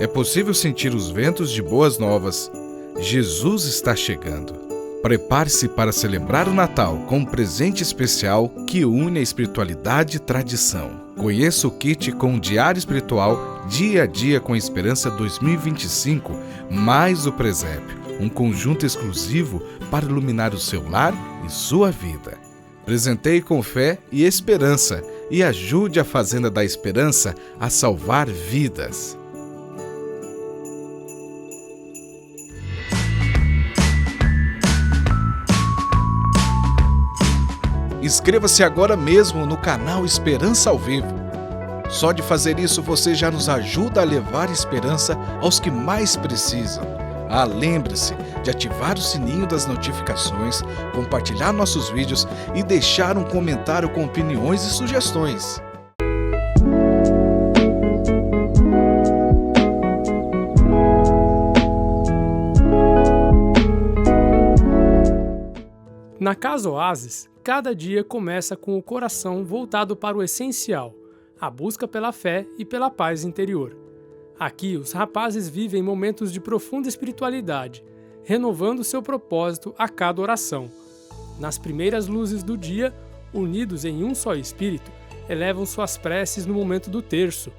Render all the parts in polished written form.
É possível sentir os ventos de boas novas. Jesus está chegando. Prepare-se para celebrar o Natal com um presente especial que une a espiritualidade e tradição. Conheça o kit com o Diário Espiritual Dia a Dia com Esperança 2025, mais o presépio, um conjunto exclusivo para iluminar o seu lar e sua vida. Presenteie com fé e esperança e ajude a Fazenda da Esperança a salvar vidas. Inscreva-se agora mesmo no canal Esperança ao Vivo. Só de fazer isso você já nos ajuda a levar esperança aos que mais precisam. Lembre-se de ativar o sininho das notificações, compartilhar nossos vídeos e deixar um comentário com opiniões e sugestões. Na Casa Oásis, cada dia começa com o coração voltado para o essencial, a busca pela fé e pela paz interior. Aqui, os rapazes vivem momentos de profunda espiritualidade, renovando seu propósito a cada oração. Nas primeiras luzes do dia, unidos em um só espírito, elevam suas preces no momento do terço,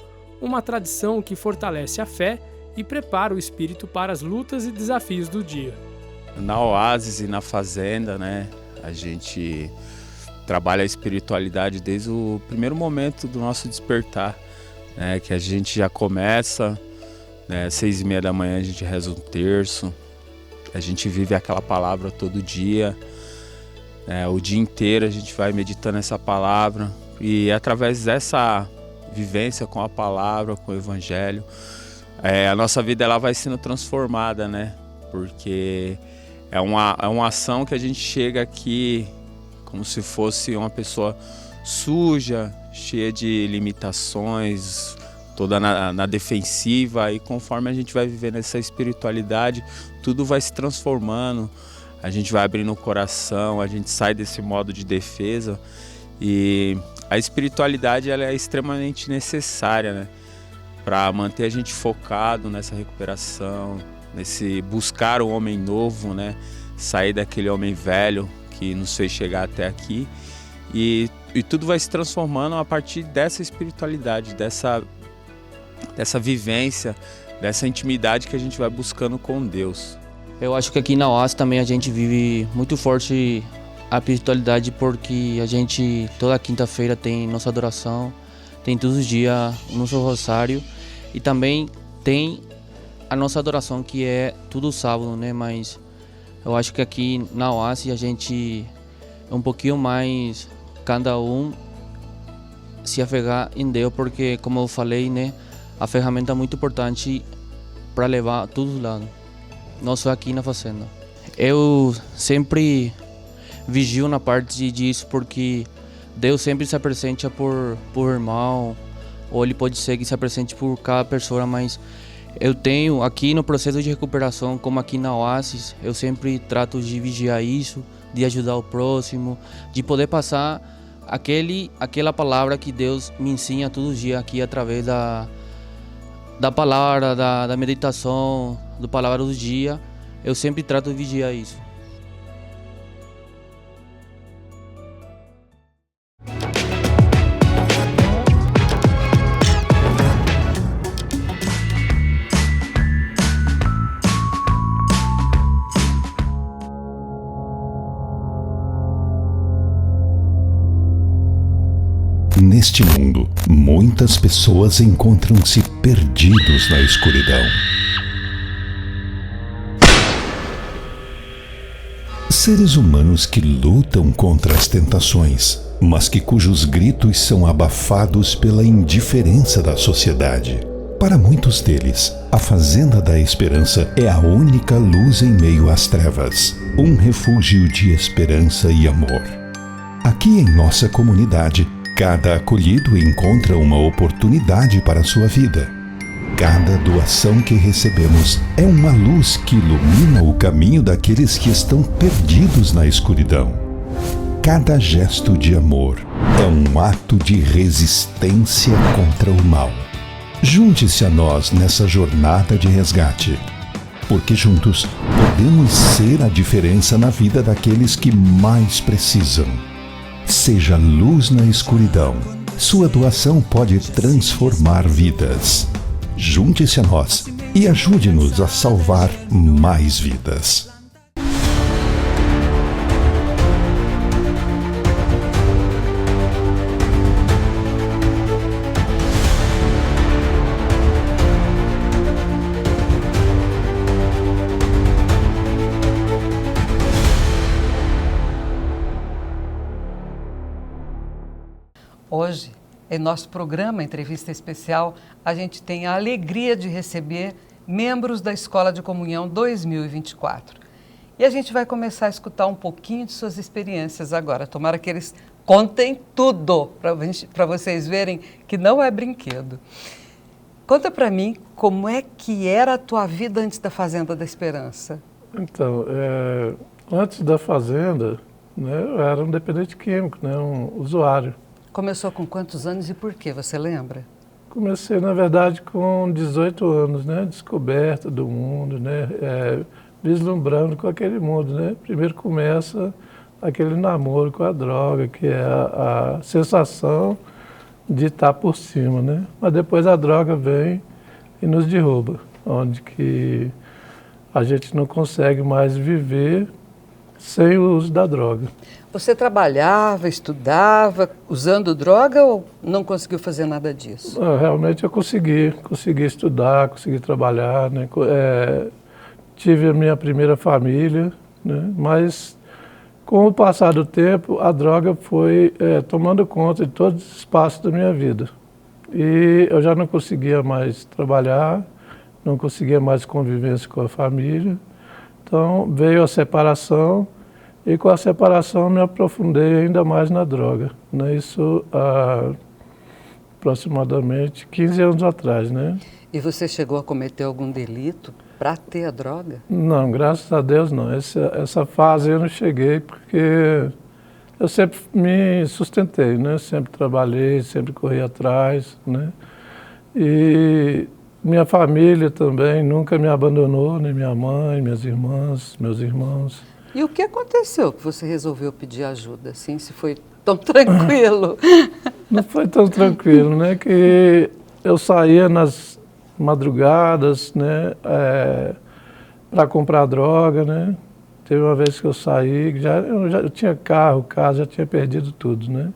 uma tradição que fortalece a fé e prepara o espírito para as lutas e desafios do dia. Na Oásis e na Fazenda, a gente trabalha a espiritualidade desde o primeiro momento do nosso despertar, que a gente já começa, 6h30 da manhã a gente reza um terço, a gente vive aquela palavra todo dia, o dia inteiro a gente vai meditando essa palavra e através dessa vivência com a palavra, com o Evangelho, a nossa vida ela vai sendo transformada, porque é uma ação que a gente chega aqui como se fosse uma pessoa suja, cheia de limitações, toda na defensiva, e conforme a gente vai vivendo essa espiritualidade, tudo vai se transformando, a gente vai abrindo o coração, a gente sai desse modo de defesa, e a espiritualidade ela é extremamente necessária, para manter a gente focado nessa recuperação, nesse buscar o homem novo, sair daquele homem velho que nos fez chegar até aqui, e tudo vai se transformando a partir dessa espiritualidade, dessa vivência, dessa intimidade que a gente vai buscando com Deus. Eu acho que aqui na Oásis também a gente vive muito forte a espiritualidade, porque a gente toda quinta-feira tem nossa adoração, tem todos os dias o nosso rosário, e também tem a nossa adoração que é todo sábado, mas eu acho que aqui na Oásis a gente é um pouquinho mais, cada um se apegar em Deus, porque como eu falei, a ferramenta é muito importante para levar todos os lados, não só aqui na Fazenda. Eu sempre vigio na parte disso, porque Deus sempre se apresenta por irmão, ou ele pode ser que se apresente por cada pessoa, mas eu tenho aqui no processo de recuperação, como aqui na Oásis, eu sempre trato de vigiar isso, de ajudar o próximo, de poder passar aquela palavra que Deus me ensina todos os dias aqui através da palavra, da meditação, da palavra do dia. Eu sempre trato de vigiar isso. Neste mundo, muitas pessoas encontram-se perdidos na escuridão. Seres humanos que lutam contra as tentações, mas cujos gritos são abafados pela indiferença da sociedade. Para muitos deles, a Fazenda da Esperança é a única luz em meio às trevas, um refúgio de esperança e amor. Aqui em nossa comunidade, cada acolhido encontra uma oportunidade para a sua vida. Cada doação que recebemos é uma luz que ilumina o caminho daqueles que estão perdidos na escuridão. Cada gesto de amor é um ato de resistência contra o mal. Junte-se a nós nessa jornada de resgate, porque juntos podemos ser a diferença na vida daqueles que mais precisam. Seja luz na escuridão. Sua doação pode transformar vidas. Junte-se a nós e ajude-nos a salvar mais vidas. Hoje, em nosso programa Entrevista Especial, a gente tem a alegria de receber membros da Escola de Comunhão 2024. E a gente vai começar a escutar um pouquinho de suas experiências agora. Tomara que eles contem tudo, para vocês verem que não é brinquedo. Conta para mim como é que era a tua vida antes da Fazenda da Esperança. Então, antes da Fazenda, né, eu era um dependente químico, né, um usuário. Começou com quantos anos e por quê? Você lembra? Comecei, na verdade, com 18 anos, né? Descoberta do mundo, né? Vislumbrando com aquele mundo, né? Primeiro começa aquele namoro com a droga, que é a sensação de estar por cima, né? Mas depois a droga vem e nos derruba, onde que a gente não consegue mais viver sem o uso da droga. Você trabalhava, estudava, usando droga ou não conseguiu fazer nada disso? Realmente eu consegui estudar, consegui trabalhar, né? Tive a minha primeira família, né? Mas com o passar do tempo a droga foi tomando conta de todos os espaços da minha vida. E eu já não conseguia mais trabalhar, não conseguia mais convivência com a família. Então veio a separação. E com a separação me aprofundei ainda mais na droga, né? Isso há aproximadamente 15 anos atrás, né? E você chegou a cometer algum delito para ter a droga? Não, graças a Deus não. Essa fase eu não cheguei porque eu sempre me sustentei, né? Sempre trabalhei, sempre corri atrás, né? E minha família também nunca me abandonou, nem minha mãe, minhas irmãs, meus irmãos. E o que aconteceu que você resolveu pedir ajuda, assim, se foi tão tranquilo? Não foi tão tranquilo, né? Que eu saía nas madrugadas, né? Para comprar droga, né? Teve uma vez que eu saí, eu tinha carro, casa, já tinha perdido tudo, né?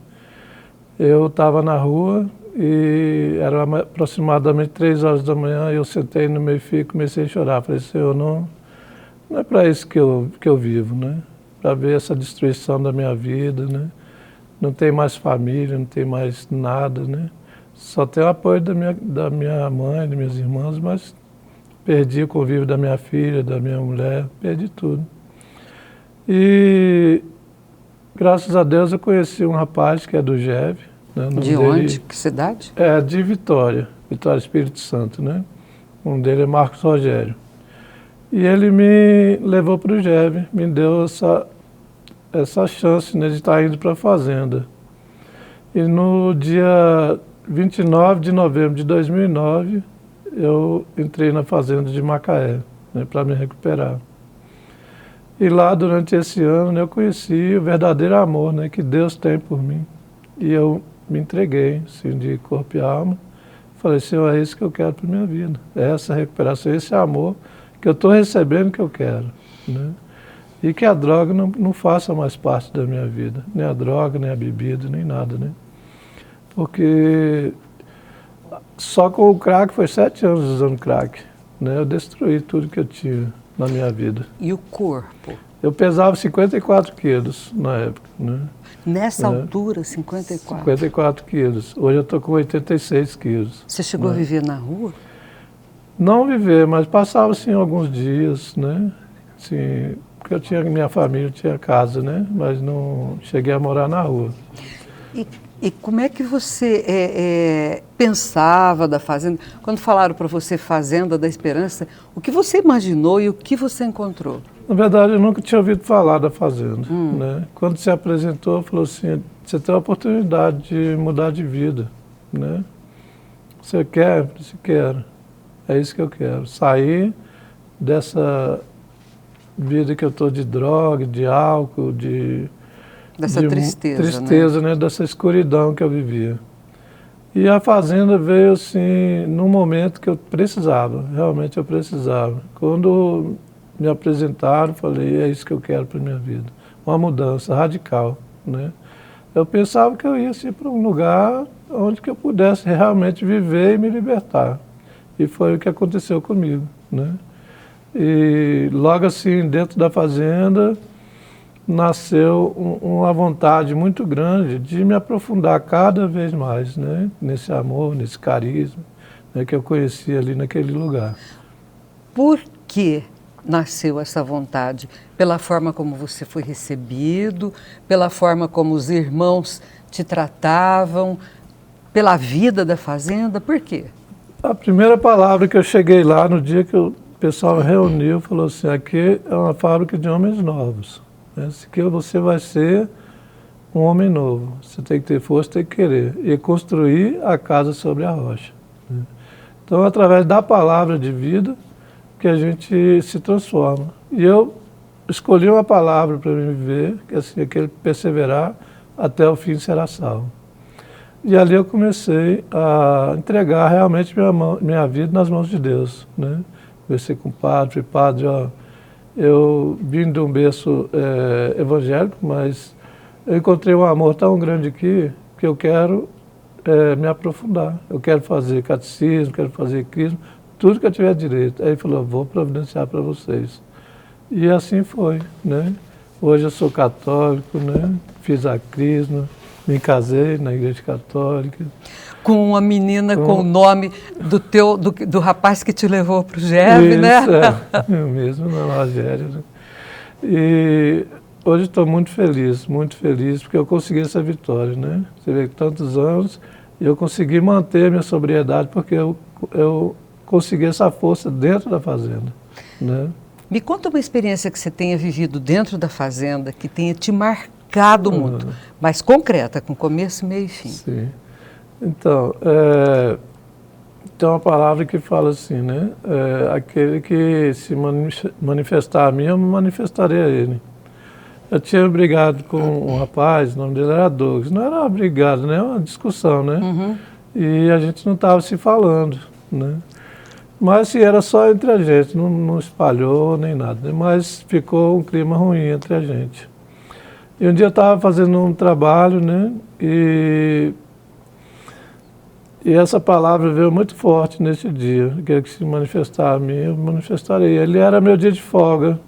Eu estava na rua e era aproximadamente 3 horas da manhã, eu sentei no meio-fio e comecei a chorar. Falei, Senhor, não é para isso que eu vivo, né? Para ver essa destruição da minha vida, né? Não tem mais família, não tem mais nada, né? Só tenho o apoio da minha mãe, das minhas irmãs, mas perdi o convívio da minha filha, da minha mulher, perdi tudo. E graças a Deus eu conheci um rapaz que é do GEV. Né? De onde? Que cidade? De Vitória, Espírito Santo, né? O nome dele é Marcos Rogério. E ele me levou para o GEV, me deu essa chance, né, de estar indo para a Fazenda. E no dia 29 de novembro de 2009, eu entrei na Fazenda de Macaé, né, para me recuperar. E lá, durante esse ano, né, eu conheci o verdadeiro amor, né, que Deus tem por mim. E eu me entreguei, assim, de corpo e alma. Falei, Senhor, é isso que eu quero para a minha vida. É essa recuperação, esse amor que eu estou recebendo que eu quero, né? E que a droga não faça mais parte da minha vida. Nem a droga, nem a bebida, nem nada, né? Porque só com o crack, foi 7 anos usando crack, né? Eu destruí tudo que eu tinha na minha vida. E o corpo? Eu pesava 54 quilos na época, né? Nessa altura, 54? 54 quilos. Hoje eu estou com 86 quilos. Você chegou a viver na rua? Não viver, mas passava assim alguns dias, né? Assim, porque eu tinha minha família, eu tinha casa, né? Mas não cheguei a morar na rua. E como é que você pensava da Fazenda? Quando falaram para você Fazenda da Esperança, o que você imaginou e o que você encontrou? Na verdade, eu nunca tinha ouvido falar da Fazenda, né? Quando se apresentou, falou assim, você tem a oportunidade de mudar de vida, né? Você quer? Eu disse, quero. É isso que eu quero. Sair dessa vida que eu estou de droga, de álcool, dessa tristeza, tristeza, né? Dessa escuridão que eu vivia. E a fazenda veio assim, num momento que eu precisava, realmente eu precisava. Quando me apresentaram, falei, é isso que eu quero para a minha vida. Uma mudança radical, né? Eu pensava que eu ia assim, para um lugar onde que eu pudesse realmente viver e me libertar. E foi o que aconteceu comigo, né? E logo assim, dentro da fazenda, nasceu uma vontade muito grande de me aprofundar cada vez mais, né? Nesse amor, nesse carisma, né? Que eu conheci ali naquele lugar. Por que nasceu essa vontade? Pela forma como você foi recebido, pela forma como os irmãos te tratavam, pela vida da fazenda, por quê? A primeira palavra que eu cheguei lá, no dia que o pessoal reuniu, falou assim, aqui é uma fábrica de homens novos. Que você vai ser um homem novo. Você tem que ter força, tem que querer. E construir a casa sobre a rocha. Então, através da palavra de vida, que a gente se transforma. E eu escolhi uma palavra para me viver, que é assim, aquele perseverar até o fim será salvo. E ali eu comecei a entregar realmente minha vida nas mãos de Deus, né? Comecei com o padre, ó, eu vim de um berço evangélico, mas eu encontrei um amor tão grande aqui que eu quero me aprofundar. Eu quero fazer catecismo, quero fazer crisma, tudo que eu tiver direito. Aí ele falou, vou providenciar para vocês. E assim foi, né? Hoje eu sou católico, né? Fiz a crisma, me casei na igreja católica. Com uma menina com o nome do rapaz que te levou para o GEV, né? Eu mesmo, na Rogério. Né? E hoje estou muito feliz, porque eu consegui essa vitória, né? Você vê que tantos anos, e eu consegui manter minha sobriedade, porque eu consegui essa força dentro da fazenda, né? Me conta uma experiência que você tenha vivido dentro da fazenda, que tenha te marcado muito, mas concreta, com começo, meio e fim. Sim. Então, tem uma palavra que fala assim, né? Aquele que se manifestar a mim, eu me manifestarei a ele. Eu tinha brigado com um rapaz, o nome dele era Douglas. Não era uma brigada, né? Era uma discussão, né? Uhum. E a gente não estava se falando, né? Mas assim, era só entre a gente, não espalhou nem nada, né? Mas ficou um clima ruim entre a gente. E um dia eu estava fazendo um trabalho, né? E essa palavra veio muito forte nesse dia, aquele que se manifestar a mim, eu manifestarei. Ele era meu dia de folga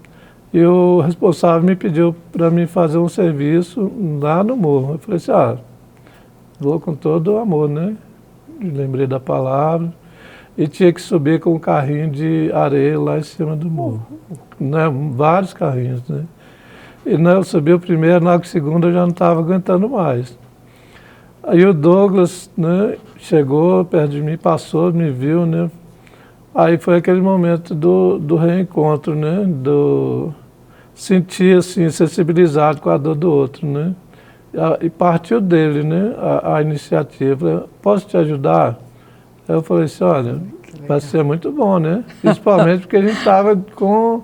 e o responsável me pediu para mim fazer um serviço lá no morro. Eu falei assim, vou com todo o amor, né? Lembrei da palavra e tinha que subir com um carrinho de areia lá em cima do morro. Né? Vários carrinhos, né? E eu subi o primeiro, na segunda eu já não estava aguentando mais. Aí o Douglas, né, chegou perto de mim, passou, me viu, né? Aí foi aquele momento do reencontro, né? Sentir, assim, sensibilizado com a dor do outro, né? E partiu dele, né, a iniciativa. Posso te ajudar? Aí eu falei assim, olha, vai ser muito bom, né? Principalmente porque a gente estava com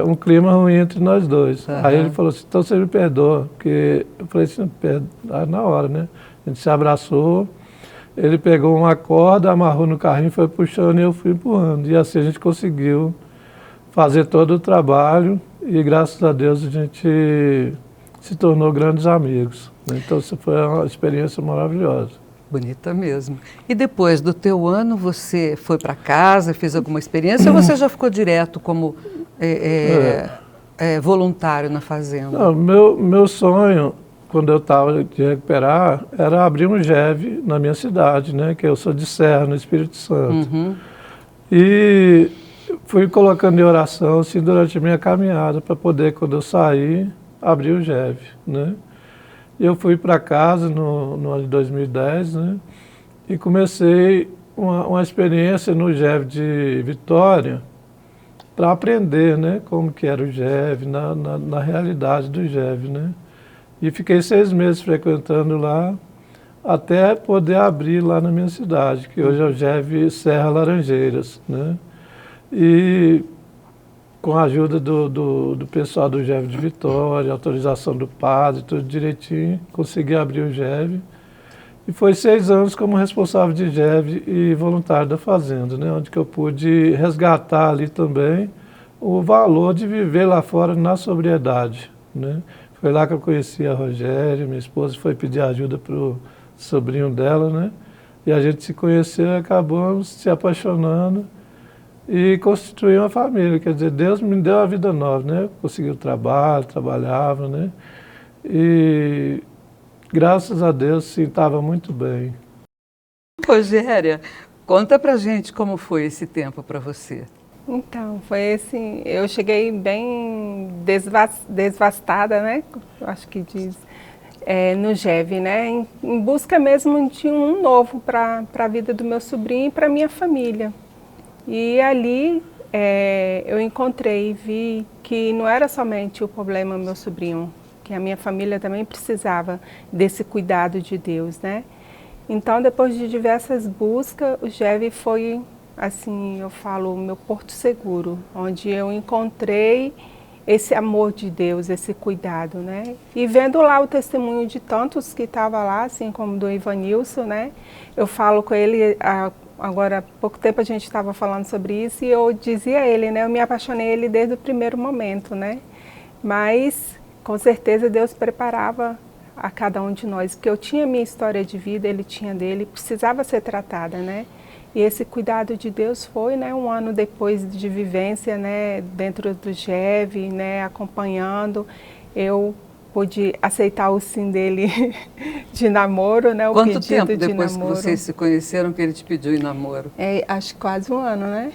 um clima ruim entre nós dois. Uhum. Aí ele falou assim, então você me perdoa, porque eu falei assim, na hora, né? A gente se abraçou, ele pegou uma corda, amarrou no carrinho, foi puxando e eu fui empurrando. E assim a gente conseguiu fazer todo o trabalho e graças a Deus a gente se tornou grandes amigos. Então isso foi uma experiência maravilhosa. Bonita mesmo. E depois do teu ano, você foi para casa, fez alguma experiência ou você já ficou direto como voluntário na fazenda? Não, meu sonho, quando eu estava de recuperar, era abrir um GEV na minha cidade, né? Que eu sou de Serra, no Espírito Santo. Uhum. E fui colocando em oração assim, durante a minha caminhada para poder, quando eu sair, abrir o GEV, né? Eu fui para casa no ano de 2010, né? E comecei uma experiência no GEV de Vitória para aprender, né? Como que era o GEV, na realidade do GEV, né? E fiquei 6 meses frequentando lá, até poder abrir lá na minha cidade, que hoje é o GEV Serra Laranjeiras, né? E com a ajuda do pessoal do GEV de Vitória, autorização do padre, tudo direitinho, consegui abrir o GEV. E foi 6 anos como responsável de GEV e voluntário da fazenda, né? Onde que eu pude resgatar ali também o valor de viver lá fora na sobriedade, né? Foi lá que eu conheci a Rogéria, minha esposa foi pedir ajuda para o sobrinho dela, né? E a gente se conheceu e acabamos se apaixonando e constituí uma família. Quer dizer, Deus me deu uma vida nova, né? Consegui o trabalho, trabalhava, né? E graças a Deus, sim, estava muito bem. Rogéria, conta pra gente como foi esse tempo para você. Então, foi assim, eu cheguei bem desvastada, né? Eu acho que diz, no GEV, né? Em busca mesmo de um novo para a vida do meu sobrinho e para minha família. E ali eu encontrei, vi que não era somente o problema do meu sobrinho, que a minha família também precisava desse cuidado de Deus, né? Então, depois de diversas buscas, o GEV foi, assim, eu falo, o meu porto seguro, onde eu encontrei esse amor de Deus, esse cuidado, né? E vendo lá o testemunho de tantos que estavam lá, assim como do Ivanilson, né? Eu falo com ele, agora há pouco tempo a gente estava falando sobre isso, e eu dizia a ele, né? Eu me apaixonei ele desde o primeiro momento, né? Mas, com certeza, Deus preparava a cada um de nós, porque eu tinha minha história de vida, ele tinha dele, precisava ser tratada, né? E esse cuidado de Deus foi, né, um ano depois de vivência, né, dentro do GEV, né, acompanhando, eu pude aceitar o sim dele de namoro, né, o Quanto pedido tempo de depois namoro. que vocês se conheceram que ele te pediu em namoro? Acho que quase um ano, né?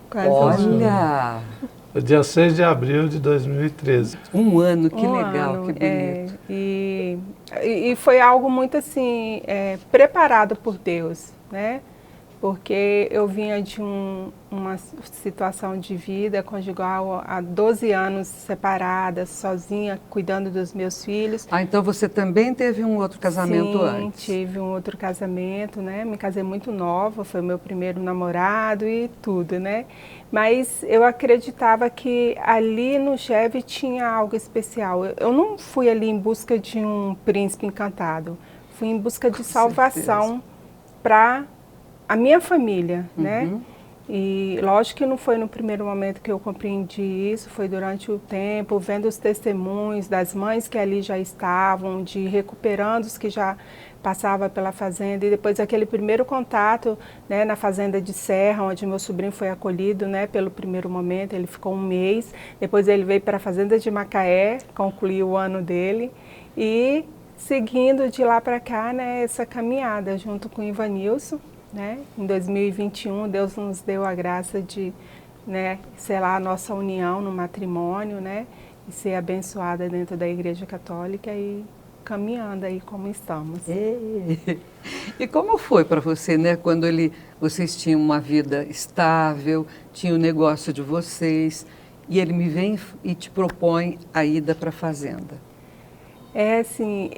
Quase um ano. Olha! No dia 6 de abril de 2013. Um ano, que Um legal, ano, que bonito. E foi algo muito assim, preparado por Deus, né? Porque eu vinha de uma situação de vida conjugal há 12 anos separada, sozinha, cuidando dos meus filhos. Ah, então você também teve um outro casamento antes? Sim, tive um outro casamento, né? Me casei muito nova, foi meu primeiro namorado e tudo, né? Mas eu acreditava que ali no GEV tinha algo especial. Eu não fui ali em busca de um príncipe encantado, fui em busca de salvação para a minha família, né? E lógico que não foi no primeiro momento que eu compreendi isso, foi durante o tempo, vendo os testemunhos das mães que ali já estavam, de recuperandos que já passava pela fazenda, e depois aquele primeiro contato, né, na fazenda de Serra, onde meu sobrinho foi acolhido, né, pelo primeiro momento, ele ficou 1 mês, depois ele veio para a fazenda de Macaé, concluiu o ano dele, e seguindo de lá para cá, né, essa caminhada junto com o Ivanilson, né? Em 2021, Deus nos deu a graça de, né, selar a nossa união no matrimônio, né, e ser abençoada dentro da Igreja Católica e caminhando aí como estamos. E como foi para você, né, quando vocês tinham uma vida estável, tinha o negócio de vocês, e ele me vem e te propõe a ida para a fazenda? Assim,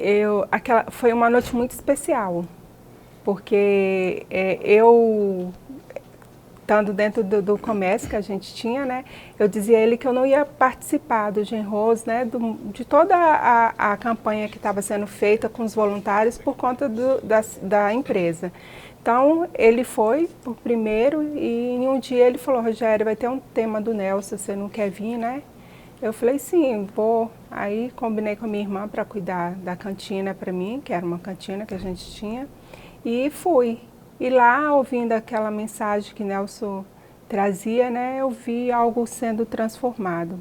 foi uma noite muito especial. Porque eu, estando dentro do comércio que a gente tinha, né, eu dizia a ele que eu não ia participar do Genros, né, de toda a campanha que estava sendo feita com os voluntários por conta da empresa. Então, ele foi por primeiro e em um dia ele falou, Rogério, vai ter um tema do Nelson, você não quer vir, né? Eu falei, sim, vou. Aí combinei com a minha irmã para cuidar da cantina para mim, que era uma cantina que a gente tinha. E fui. E lá, ouvindo aquela mensagem que Nelson trazia, né, eu vi algo sendo transformado.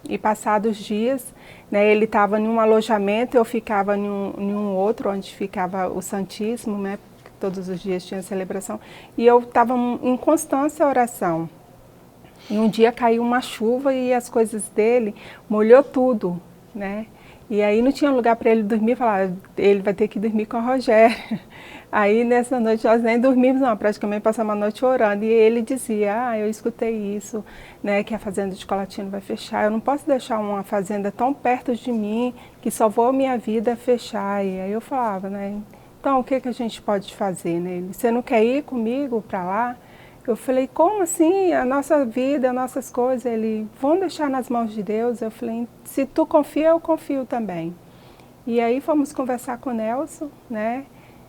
E passados dias, né, ele estava em um alojamento, eu ficava em um outro, onde ficava o Santíssimo, né, todos os dias tinha celebração. E eu estava em constância oração. E um dia caiu uma chuva e as coisas dele molhou tudo, né? E aí não tinha lugar para ele dormir, falaram, ele vai ter que dormir com a Rogéria. Aí nessa noite nós nem dormimos não, praticamente passamos a noite orando. E ele dizia, eu escutei isso, né, que a fazenda de Colatina vai fechar. Eu não posso deixar uma fazenda tão perto de mim, que salvou a minha vida, fechar. E aí eu falava, né, então o que a gente pode fazer, né? Ele, você não quer ir comigo para lá? Eu falei, como assim? A nossa vida, as nossas coisas, ele, vão deixar nas mãos de Deus? Eu falei, se tu confia, eu confio também. E aí fomos conversar com o Nelson, né?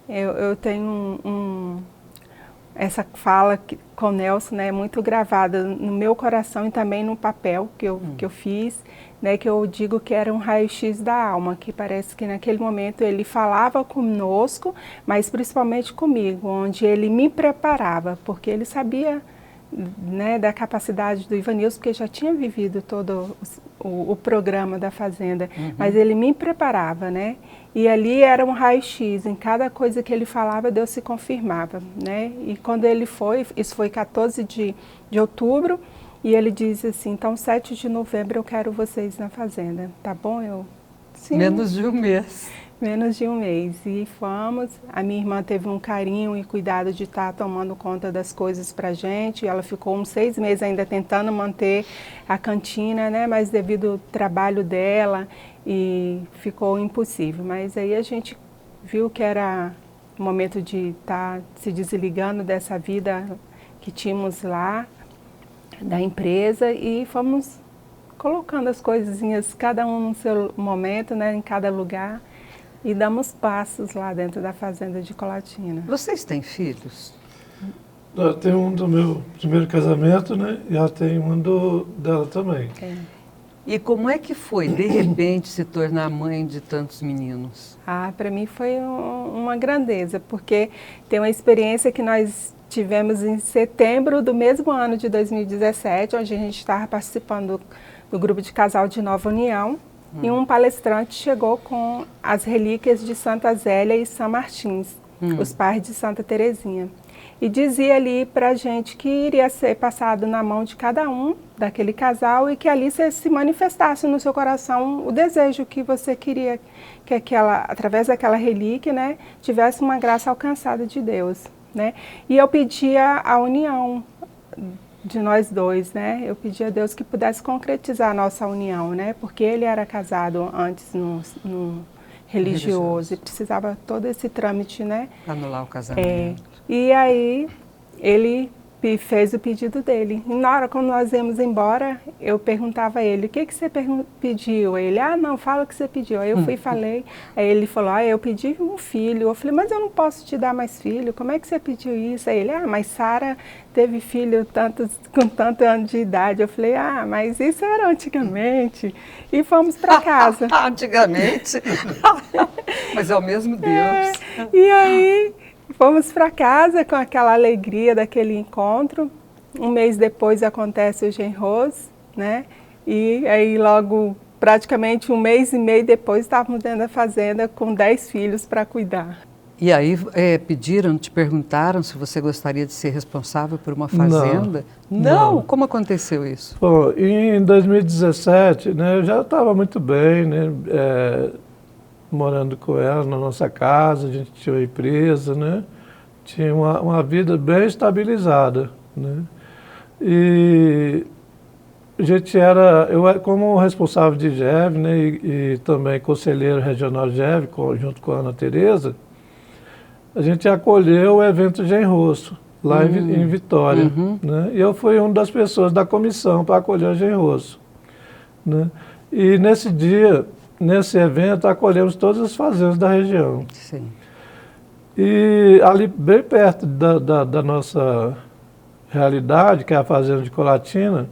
Eu tenho essa fala com o Nelson, né, muito gravada no meu coração e também no papel que eu fiz, né, que eu digo que era um raio-x da alma, que parece que naquele momento ele falava conosco, mas principalmente comigo, onde ele me preparava, porque ele sabia, né, da capacidade do Ivanilson, porque já tinha vivido todo o programa da Fazenda, mas ele me preparava, né? E ali era um raio-x, em cada coisa que ele falava, Deus se confirmava, né? E quando ele foi, isso foi 14 de outubro, e ele disse assim, então 7 de novembro eu quero vocês na Fazenda, tá bom? Eu, sim. Menos de um mês. Menos de um mês. E fomos, a minha irmã teve um carinho e cuidado de estar tomando conta das coisas pra gente, ela ficou uns 6 meses ainda tentando manter a cantina, né? Mas devido ao trabalho dela, e ficou impossível, mas aí a gente viu que era o momento de estar se desligando dessa vida que tínhamos lá, da empresa, e fomos colocando as coisinhas, cada um no seu momento, né, em cada lugar, e damos passos lá dentro da Fazenda de Colatina. Vocês têm filhos? Eu tenho um do meu primeiro casamento, né, e ela tem um dela também. E como é que foi, de repente, se tornar mãe de tantos meninos? Para mim foi uma grandeza, porque tem uma experiência que nós tivemos em setembro do mesmo ano de 2017, onde a gente estava participando do grupo de casal de Nova União, e um palestrante chegou com as relíquias de Santa Zélia e São Martins, os pais de Santa Terezinha. E dizia ali para a gente que iria ser passado na mão de cada um daquele casal e que ali se manifestasse no seu coração o desejo que você queria que através daquela relíquia, né, tivesse uma graça alcançada de Deus, né? E eu pedia a união de nós dois, né? Eu pedia a Deus que pudesse concretizar a nossa união, né? Porque ele era casado antes no religioso e precisava todo esse trâmite, né? Anular o casamento. E aí ele fez o pedido dele. E na hora, quando nós íamos embora, eu perguntava a ele, o que você pediu? Ele, não, fala o que você pediu. Aí eu fui e falei, aí ele falou, eu pedi um filho. Eu falei, mas eu não posso te dar mais filho, como é que você pediu isso? Aí ele, mas Sara teve filho com tanto ano de idade. Eu falei, mas isso era antigamente. E fomos para casa. Antigamente? Mas é o mesmo Deus. E aí fomos para casa com aquela alegria daquele encontro. Um mês depois acontece o genros, né? E aí logo, praticamente um mês e meio depois, estávamos dentro da fazenda com 10 filhos para cuidar. E aí te perguntaram se você gostaria de ser responsável por uma fazenda? Não. Como aconteceu isso? Bom, em 2017, né, eu já estava muito bem, né? Morando com ela na nossa casa, a gente tinha uma empresa, né? Tinha uma vida bem estabilizada, né? E a gente eu como responsável de GEV, né? E também conselheiro regional de GEV, junto com a Ana Tereza, a gente acolheu o evento Genrosso, lá em Vitória, né? E eu fui uma das pessoas da comissão para acolher o Genrosso, né? E nesse evento, acolhemos todas as fazendas da região. Sim. E ali, bem perto da nossa realidade, que é a fazenda de Colatina,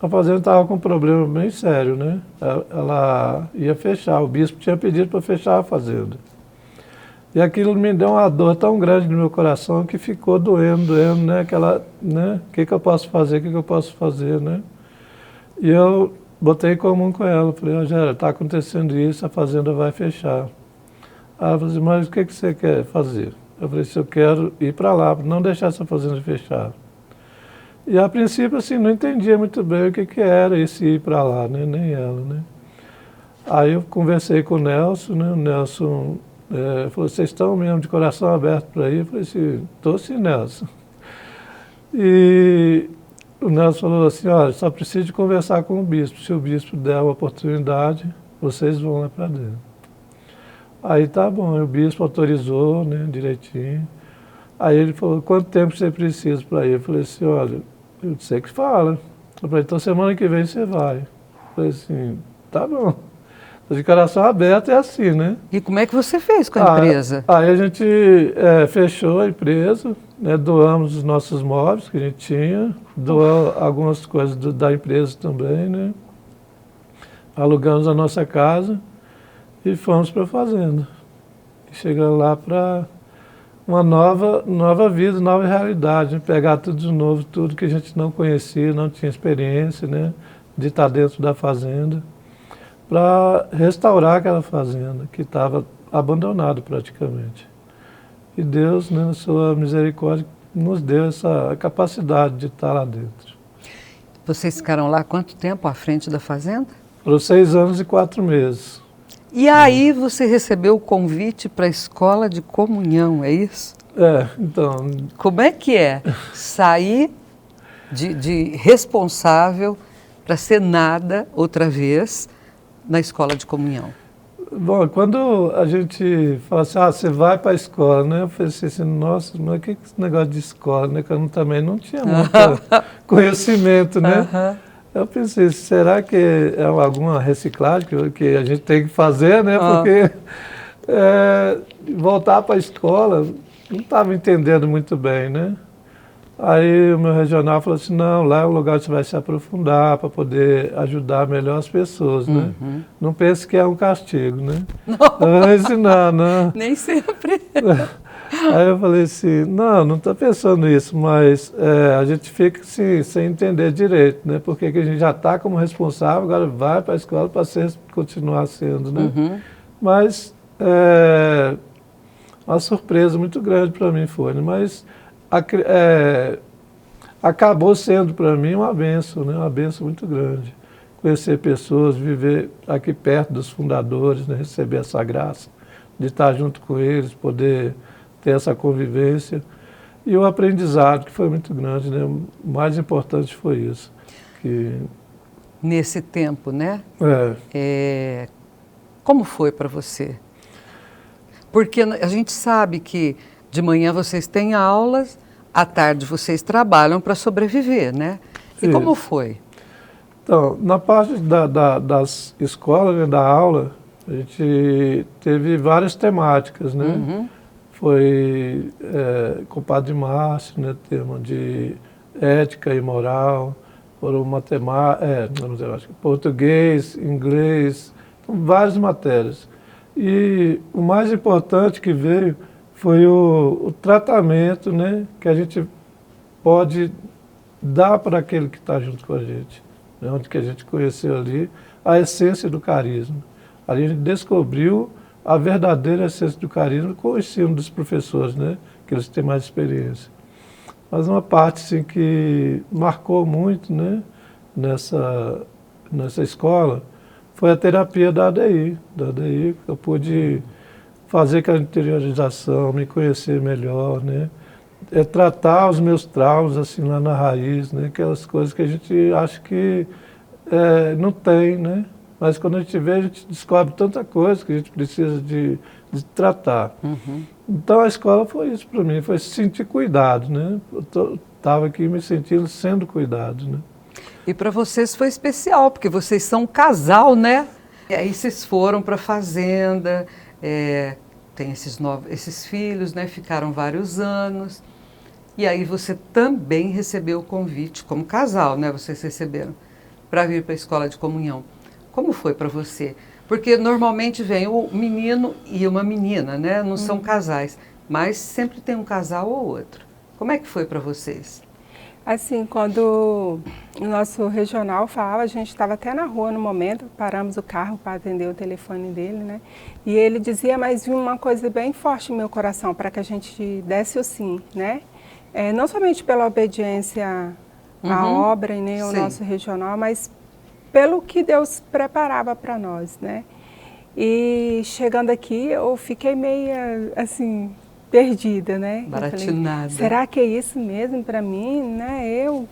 a fazenda estava com um problema bem sério, né? Ela ia fechar, o bispo tinha pedido para fechar a fazenda. E aquilo me deu uma dor tão grande no meu coração que ficou doendo, né? O que eu posso fazer, né? E eu botei em comum com ela, falei, Angélica, está acontecendo isso, a fazenda vai fechar. Ela falou assim, mas o que você quer fazer? Eu falei, eu quero ir para lá, para não deixar essa fazenda fechar. E a princípio, assim, não entendia muito bem o que era esse ir para lá, né? Nem ela, né? Aí eu conversei com o Nelson, né? O Nelson falou, vocês estão mesmo de coração aberto para ir? Eu falei assim, estou sim, Nelson. E o Nelson falou assim, olha, só preciso de conversar com o bispo. Se o bispo der uma oportunidade, vocês vão lá para dentro. Aí tá bom, o bispo autorizou, né, direitinho. Aí ele falou, quanto tempo você precisa para ir? Eu falei assim, olha, eu sei que fala. Eu falei, então semana que vem você vai. Eu falei assim, tá bom. De coração aberto é assim, né? E como é que você fez com a empresa? Aí a gente fechou a empresa, né, doamos os nossos móveis que a gente tinha, doamos algumas coisas da empresa também, né? Alugamos a nossa casa e fomos para a fazenda. E chegamos lá para uma nova vida, nova realidade, né? Pegar tudo de novo, tudo que a gente não conhecia, não tinha experiência, né? De estar dentro da fazenda, para restaurar aquela fazenda que estava abandonada praticamente. E Deus, né, na sua misericórdia, nos deu essa capacidade de estar lá dentro. Vocês ficaram lá quanto tempo à frente da fazenda? Foram 6 anos e 4 meses. E aí você recebeu o convite para a escola de comunhão, é isso? Então... Como é que é sair de responsável para ser nada outra vez na escola de comunhão? Bom, quando a gente fala assim, você vai para a escola, né? Eu pensei assim, nossa, mas o que é esse negócio de escola, né? Que eu também não tinha muito conhecimento, né? Eu pensei, será que é alguma reciclagem que a gente tem que fazer, né? Porque voltar para a escola, não estava entendendo muito bem, né? Aí o meu regional falou assim, não, lá é um lugar onde você vai se aprofundar para poder ajudar melhor as pessoas, né? Não pense que é um castigo, né? Não. Eu vou ensinar, não. Nem sempre. Aí eu falei assim, não estou pensando nisso, mas a gente fica assim, sem entender direito, né? Porque a gente já está como responsável, agora vai para a escola para continuar sendo, né? Mas uma surpresa muito grande para mim foi, né? Mas acabou sendo para mim uma bênção, né? Uma bênção muito grande. Conhecer pessoas, viver aqui perto dos fundadores, né? Receber essa graça de estar junto com eles, poder ter essa convivência. E o aprendizado, que foi muito grande, né? O mais importante foi isso. Nesse tempo, né? Como foi para você? Porque a gente sabe que de manhã vocês têm aulas, à tarde vocês trabalham para sobreviver, né? E como foi? Então, na parte das escolas, né, da aula, a gente teve várias temáticas, né? Foi com o Padre Márcio, né, tema de ética e moral, foram português, inglês, várias matérias. E o mais importante que veio foi o tratamento, né, que a gente pode dar para aquele que está junto com a gente, né, onde que a gente conheceu ali a essência do carisma. Ali a gente descobriu a verdadeira essência do carisma com o ensino dos professores, né, que eles têm mais experiência. Mas uma parte assim, que marcou muito, né, nessa escola foi a terapia da ADI, que eu pude fazer aquela interiorização, me conhecer melhor, né? Tratar os meus traumas assim lá na raiz, né? Aquelas coisas que a gente acha que não tem, né? Mas quando a gente vê, a gente descobre tanta coisa que a gente precisa de tratar. Então a escola foi isso para mim, foi se sentir cuidado, né? Eu estava aqui me sentindo sendo cuidado, né? E para vocês foi especial, porque vocês são um casal, né? E aí vocês foram para a fazenda, tem esses filhos, né? Ficaram vários anos. E aí você também recebeu o convite, como casal, né? Vocês receberam, para vir para a escola de comunhão. Como foi para você? Porque normalmente vem o menino e uma menina, né? Não são casais, mas sempre tem um casal ou outro. Como é que foi para vocês? Assim, quando o nosso regional falava, a gente estava até na rua no momento, paramos o carro para atender o telefone dele, né? E ele dizia, mas vinha uma coisa bem forte no meu coração, para que a gente desse o sim, né? Não somente pela obediência à obra e nem ao nosso regional, mas pelo que Deus preparava para nós, né? E chegando aqui, eu fiquei meio, assim, perdida, né? Baratinada. Falei, será que é isso mesmo para mim, né? O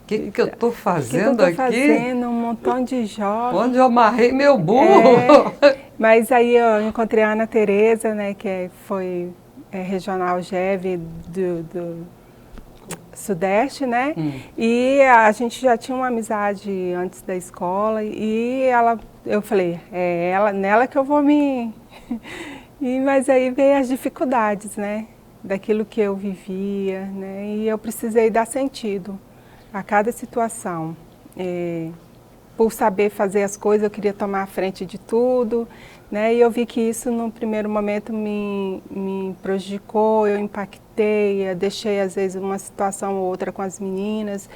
que eu estou fazendo aqui? Fazendo um montão de jovens. Onde eu amarrei meu burro? Mas aí eu encontrei a Ana Tereza, né, que foi regional GEV do Sudeste, né? E a gente já tinha uma amizade antes da escola e eu falei, nela que eu vou me... Mas aí veio as dificuldades, né? Daquilo que eu vivia, né? E eu precisei dar sentido a cada situação. Por saber fazer as coisas, eu queria tomar a frente de tudo, né? E eu vi que isso, no primeiro momento, me prejudicou, eu impactei, eu deixei, às vezes, uma situação ou outra com as meninas,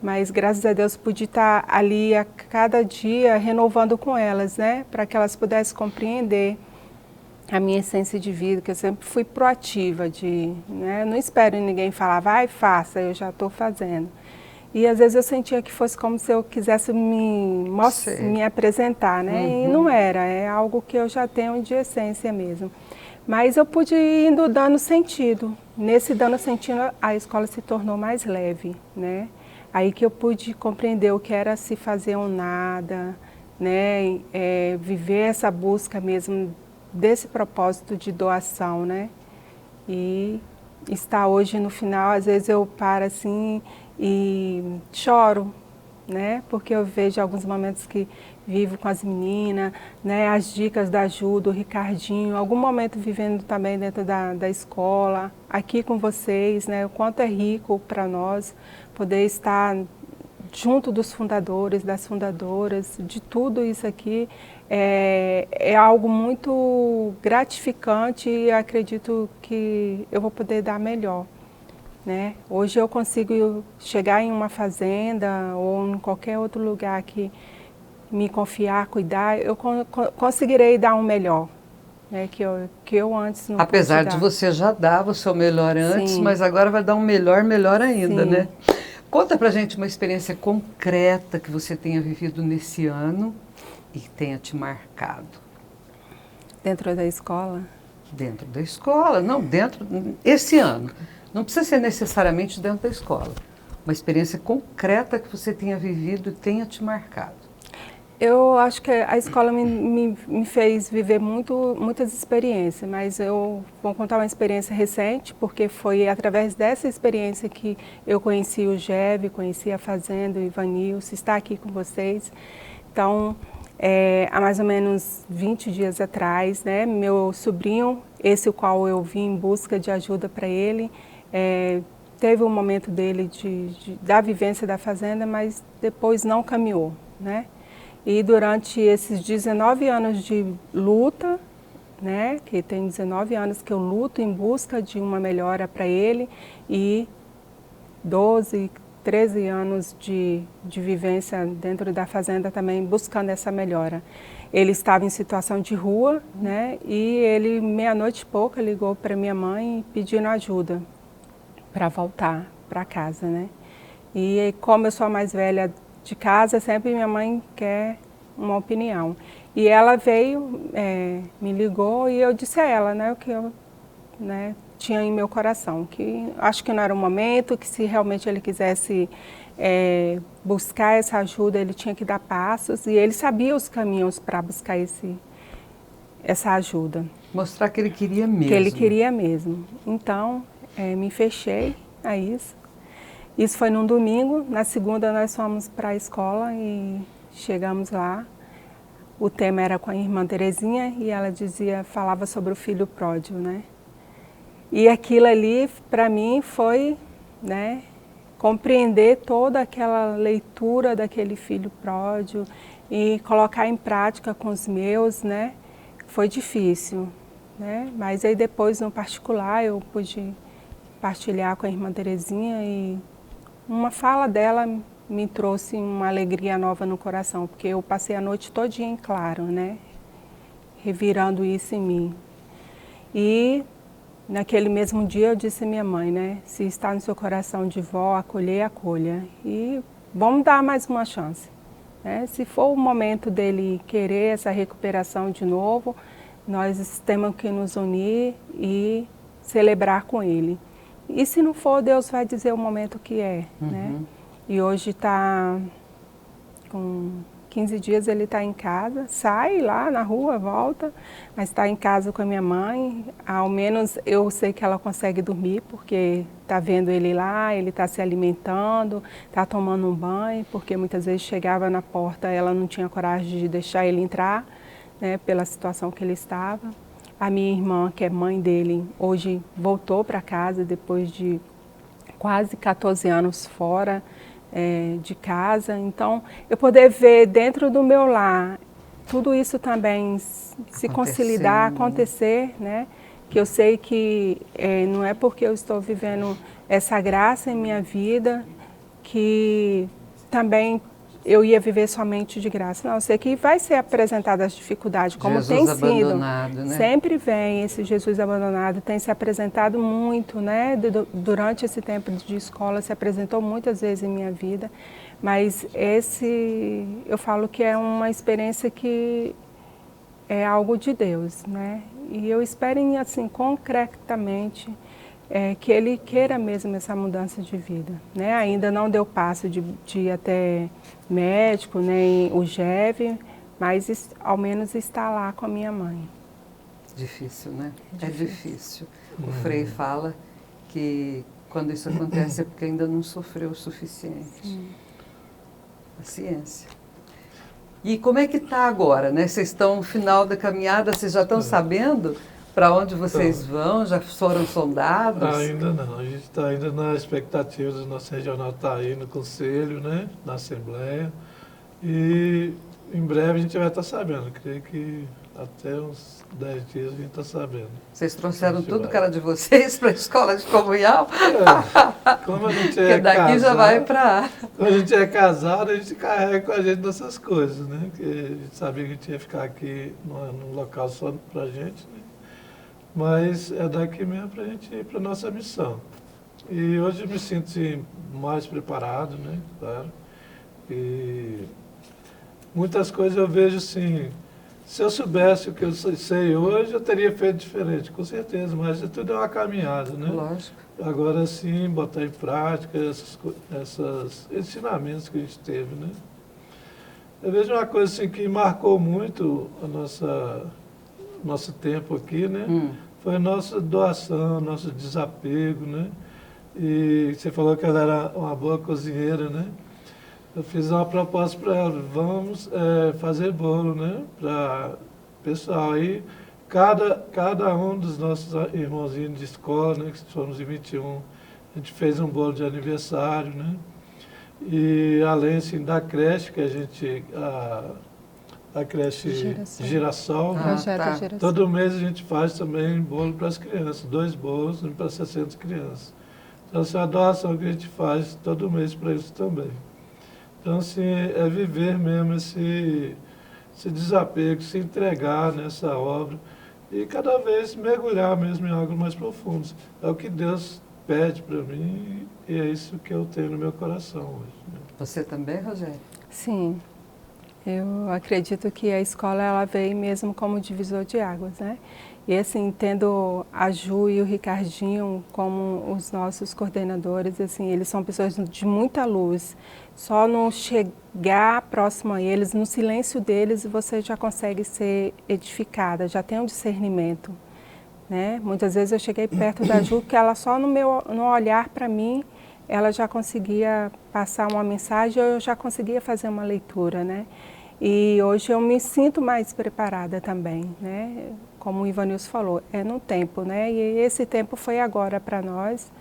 mas, graças a Deus, pude estar ali a cada dia renovando com elas, né? Para que elas pudessem compreender a minha essência de vida, que eu sempre fui proativa, né? Não espero ninguém falar, vai, faça, eu já estou fazendo. E às vezes eu sentia que fosse como se eu quisesse me apresentar, né? E não era, é algo que eu já tenho de essência mesmo. Mas eu pude ir indo dando sentido. Nesse dando sentido, a escola se tornou mais leve, né? Aí que eu pude compreender o que era se fazer um nada, né? Viver essa busca mesmo desse propósito de doação, né? E estar hoje no final, às vezes eu paro assim e choro, né? Porque eu vejo alguns momentos que vivo com as meninas, né? As dicas da Ju, do Ricardinho, algum momento vivendo também dentro da escola, aqui com vocês, né? O quanto é rico para nós poder estar junto dos fundadores, das fundadoras, de tudo isso aqui. É algo muito gratificante e acredito que eu vou poder dar melhor. Né? Hoje eu consigo chegar em uma fazenda ou em qualquer outro lugar que me confiar, cuidar, eu conseguirei dar um melhor, né? que eu antes não Apesar pude de dar. você já dava o seu melhor antes, Sim. mas agora vai dar um melhor ainda, Sim. né? Conta pra gente uma experiência concreta que você tenha vivido nesse ano e que tenha te marcado. Dentro da escola? Dentro da escola, não, esse ano. Não precisa ser necessariamente dentro da escola. Uma experiência concreta que você tenha vivido e tenha te marcado. Eu acho que a escola me fez viver muitas experiências, mas eu vou contar uma experiência recente, porque foi através dessa experiência que eu conheci o GEV, conheci a Fazenda, o Ivanilson, está aqui com vocês. Então, há mais ou menos 20 dias atrás, né, meu sobrinho, esse o qual eu vim em busca de ajuda para ele, teve um momento dele da vivência da fazenda, mas depois não caminhou, né? E durante esses 19 anos de luta, né, que tem 19 anos que eu luto em busca de uma melhora para ele, e 12, 13 anos de vivência dentro da fazenda também buscando essa melhora. Ele estava em situação de rua, né, e ele, meia-noite e pouca, ligou para minha mãe pedindo ajuda para voltar para casa, né. E como eu sou a mais velha de casa, sempre minha mãe quer uma opinião. E ela veio, me ligou e eu disse a ela, né, o que eu, né, tinha em meu coração, que acho que não era o momento, que se realmente ele quisesse buscar essa ajuda, ele tinha que dar passos, e ele sabia os caminhos para buscar essa ajuda. Mostrar que ele queria mesmo. Que ele queria mesmo. Então, me fechei a isso. Isso foi num domingo, na segunda nós fomos para a escola e chegamos lá. O tema era com a irmã Terezinha e ela falava sobre o filho pródigo, né? E aquilo ali, para mim, foi, né, compreender toda aquela leitura daquele filho pródigo e colocar em prática com os meus, né? Foi difícil, né? Mas aí depois, no particular, eu pude partilhar com a irmã Terezinha e uma fala dela me trouxe uma alegria nova no coração, porque eu passei a noite todinha em claro, né? Revirando isso em mim. E naquele mesmo dia eu disse à minha mãe, né? Se está no seu coração de vó, acolher, acolha. E vamos dar mais uma chance, né? Se for o momento dele querer essa recuperação de novo, nós temos que nos unir e celebrar com ele. E se não for, Deus vai dizer o momento que é, né? E hoje está com 15 dias ele está em casa, sai lá na rua, volta, mas está em casa com a minha mãe. Ao menos eu sei que ela consegue dormir, porque está vendo ele lá, ele está se alimentando, está tomando um banho, porque muitas vezes chegava na porta, ela não tinha coragem de deixar ele entrar, né, pela situação que ele estava. A minha irmã, que é mãe dele, hoje voltou para casa depois de quase 14 anos fora de casa. Então, eu poder ver dentro do meu lar tudo isso também se consolidar, acontecer, né? Que eu sei que não é porque eu estou vivendo essa graça em minha vida que também eu ia viver somente de graça. Não, eu sei que vai ser apresentada as dificuldades, como Jesus tem sido. abandonado, né? Sempre vem esse Jesus abandonado, tem se apresentado muito, né? Durante esse tempo de escola, se apresentou muitas vezes em minha vida, mas eu falo que é uma experiência que é algo de Deus, né? E eu espero, assim, concretamente, que Ele queira mesmo essa mudança de vida, né? Ainda não deu passo de ir até médico, nem o GEV, mas ao menos está lá com a minha mãe. Difícil, né? É difícil. O Frei fala que quando isso acontece é porque ainda não sofreu o suficiente. Paciência. E como é que está agora, né? Vocês estão no final da caminhada, vocês já estão sabendo para onde vocês vão? Já foram sondados? Ainda não, a gente está ainda na expectativa do nosso regional estar aí no conselho, né, na Assembleia, e em breve a gente vai estar sabendo, creio que até uns 10 dias a gente está sabendo. Vocês trouxeram tudo que era de vocês para a escola de comunhão? Como a gente Porque daqui casado, já vai para... Quando a gente é casado, a gente carrega com a gente nessas coisas, né, porque a gente sabia que a gente ia ficar aqui num local só para a gente, né? Mas é daqui mesmo para a gente ir para a nossa missão. E hoje eu me sinto assim, mais preparado, né? Claro. E muitas coisas eu vejo assim, se eu soubesse o que eu sei hoje, eu teria feito diferente, com certeza, mas tudo é uma caminhada, né? Lógico. Agora sim, botar em prática esses ensinamentos que a gente teve, né? Eu vejo uma coisa assim que marcou muito nosso tempo aqui, né? Foi a nossa doação, nosso desapego, né? E você falou que ela era uma boa cozinheira, né? Eu fiz uma proposta para ela, vamos fazer bolo, né? Para o pessoal aí, cada um dos nossos irmãozinhos de escola, né? Que somos em 21, a gente fez um bolo de aniversário, né? E além assim, da creche, que a gente... A creche Girassol, né? Girassol. Todo mês a gente faz também bolo para as crianças, 2 bolos para 60 crianças. Então, essa é a doação que a gente faz todo mês para isso também. Então, assim, é viver mesmo esse desapego, se entregar nessa obra e cada vez mergulhar mesmo em algo mais profundo. É o que Deus pede para mim e é isso que eu tenho no meu coração hoje, né? Você também, Rogério? Sim. Eu acredito que a escola ela veio mesmo como divisor de águas, né? E assim, tendo a Ju e o Ricardinho como os nossos coordenadores, assim, eles são pessoas de muita luz. Só no chegar próximo a eles, no silêncio deles, você já consegue ser edificada, já tem um discernimento, né? Muitas vezes eu cheguei perto da Ju, que ela só no olhar para mim, ela já conseguia passar uma mensagem, eu já conseguia fazer uma leitura, né? E hoje eu me sinto mais preparada também, né? Como o Ivanilson falou, é no tempo, né? E esse tempo foi agora para nós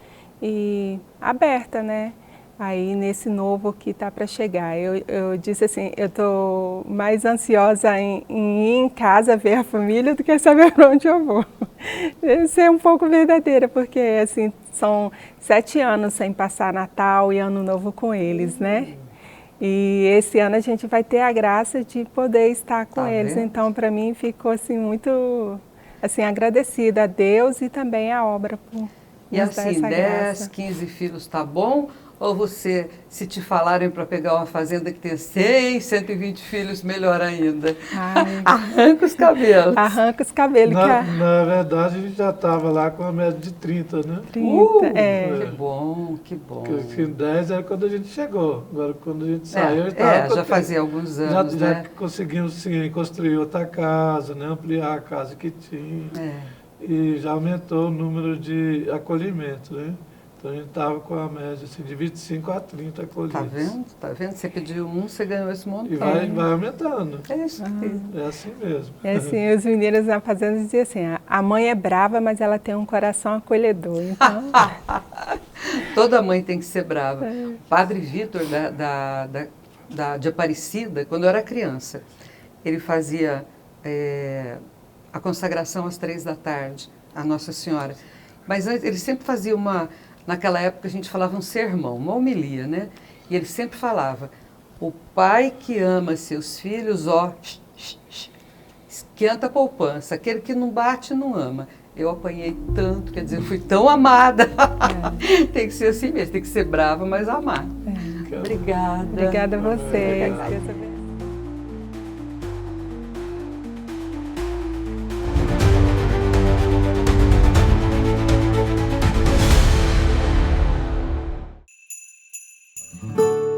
e aberta, né? Aí nesse novo que está para chegar. Eu disse assim, eu estou mais ansiosa em ir em casa ver a família do que saber para onde eu vou. Isso é um pouco verdadeira, porque assim, são 7 anos sem passar Natal e Ano Novo com eles, né? E esse ano a gente vai ter a graça de poder estar com eles. Vendo? Então, para mim, ficou assim, muito assim, agradecida a Deus e também a obra por e assim, 10, 15 filhos tá bom? Ou você, se te falarem para pegar uma fazenda que tem 100, 120 filhos, melhor ainda? Ai. Arranca os cabelos. Arranca os cabelos. Na verdade, a gente já estava lá com a média de 30, né? 30, Que bom, que bom. Porque 10 era quando a gente chegou. Agora, quando a gente saiu... Já fazia alguns anos, já né? conseguimos, sim, construir outra casa, né? Ampliar a casa que tinha. E já aumentou o número de acolhimento, né? Então a gente estava com a média assim, de 25 a 30 acolhidos. Tá vendo? Tá vendo? Você pediu um, você ganhou esse montão. E vai aumentando. É isso aí. É assim mesmo. É assim, os meninos na fazenda diziam assim, a mãe é brava, mas ela tem um coração acolhedor. Então... Toda mãe tem que ser brava. Padre Vitor, de Aparecida, quando eu era criança, ele fazia a consagração às 3 da tarde, a Nossa Senhora. Mas antes, ele sempre fazia naquela época a gente falava um sermão, uma homilia, né? E ele sempre falava, o pai que ama seus filhos, esquenta a poupança, aquele que não bate não ama. Eu apanhei tanto, quer dizer, fui tão amada. Tem que ser assim mesmo, tem que ser brava, mas amar. Obrigada. Obrigada a vocês.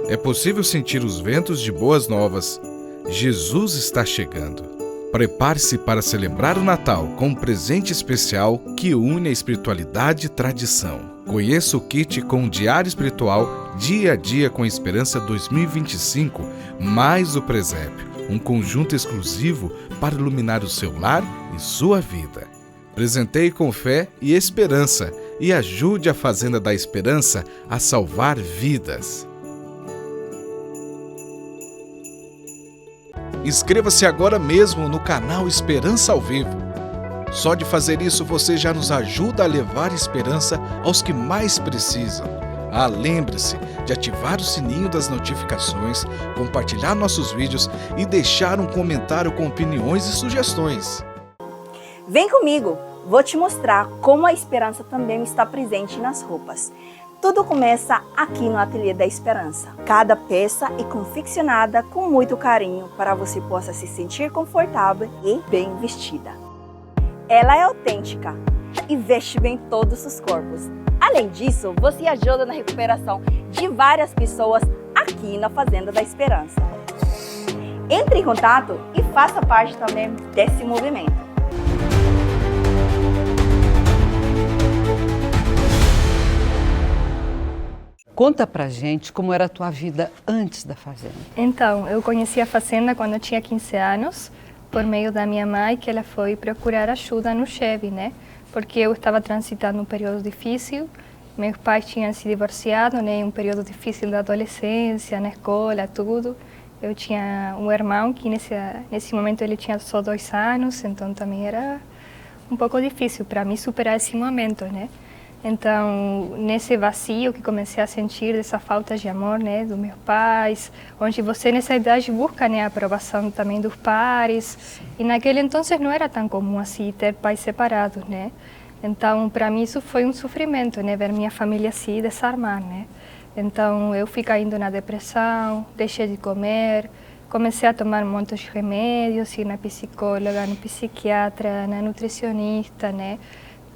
É possível sentir os ventos de boas novas. Jesus está chegando. Prepare-se para celebrar o Natal com um presente especial que une a espiritualidade e tradição. Conheça o kit com o Diário Espiritual Dia a Dia com Esperança 2025, mais o presépio, um conjunto exclusivo para iluminar o seu lar e sua vida. Presenteie com fé e esperança e ajude a Fazenda da Esperança a salvar vidas. Inscreva-se agora mesmo no canal Esperança ao Vivo. Só de fazer isso você já nos ajuda a levar esperança aos que mais precisam. Lembre-se de ativar o sininho das notificações, compartilhar nossos vídeos e deixar um comentário com opiniões e sugestões. Vem comigo, vou te mostrar como a esperança também está presente nas roupas. Tudo começa aqui no Ateliê da Esperança. Cada peça é confeccionada com muito carinho para você possa se sentir confortável e bem vestida. Ela é autêntica e veste bem todos os corpos. Além disso, você ajuda na recuperação de várias pessoas aqui na Fazenda da Esperança. Entre em contato e faça parte também desse movimento. Conta pra gente como era a tua vida antes da fazenda. Então, eu conheci a fazenda quando eu tinha 15 anos, por meio da minha mãe, que ela foi procurar ajuda no Chevy, né? Porque eu estava transitando um período difícil, meus pais tinham se divorciado, né? Um período difícil da adolescência, na escola, tudo. Eu tinha um irmão que nesse momento ele tinha só 2 anos, então também era um pouco difícil para mim superar esse momento, né? Então, nesse vazio que comecei a sentir, dessa falta de amor, né, dos meus pais, onde você nessa idade busca, né, a aprovação também dos pares, e naquele então não era tão comum assim ter pais separados, né. Então, para mim isso foi um sofrimento, né, ver minha família se desarmar, né. Então, eu fui caindo na depressão, deixei de comer, comecei a tomar muitos remédios, ir na psicóloga, no psiquiatra, na nutricionista, né.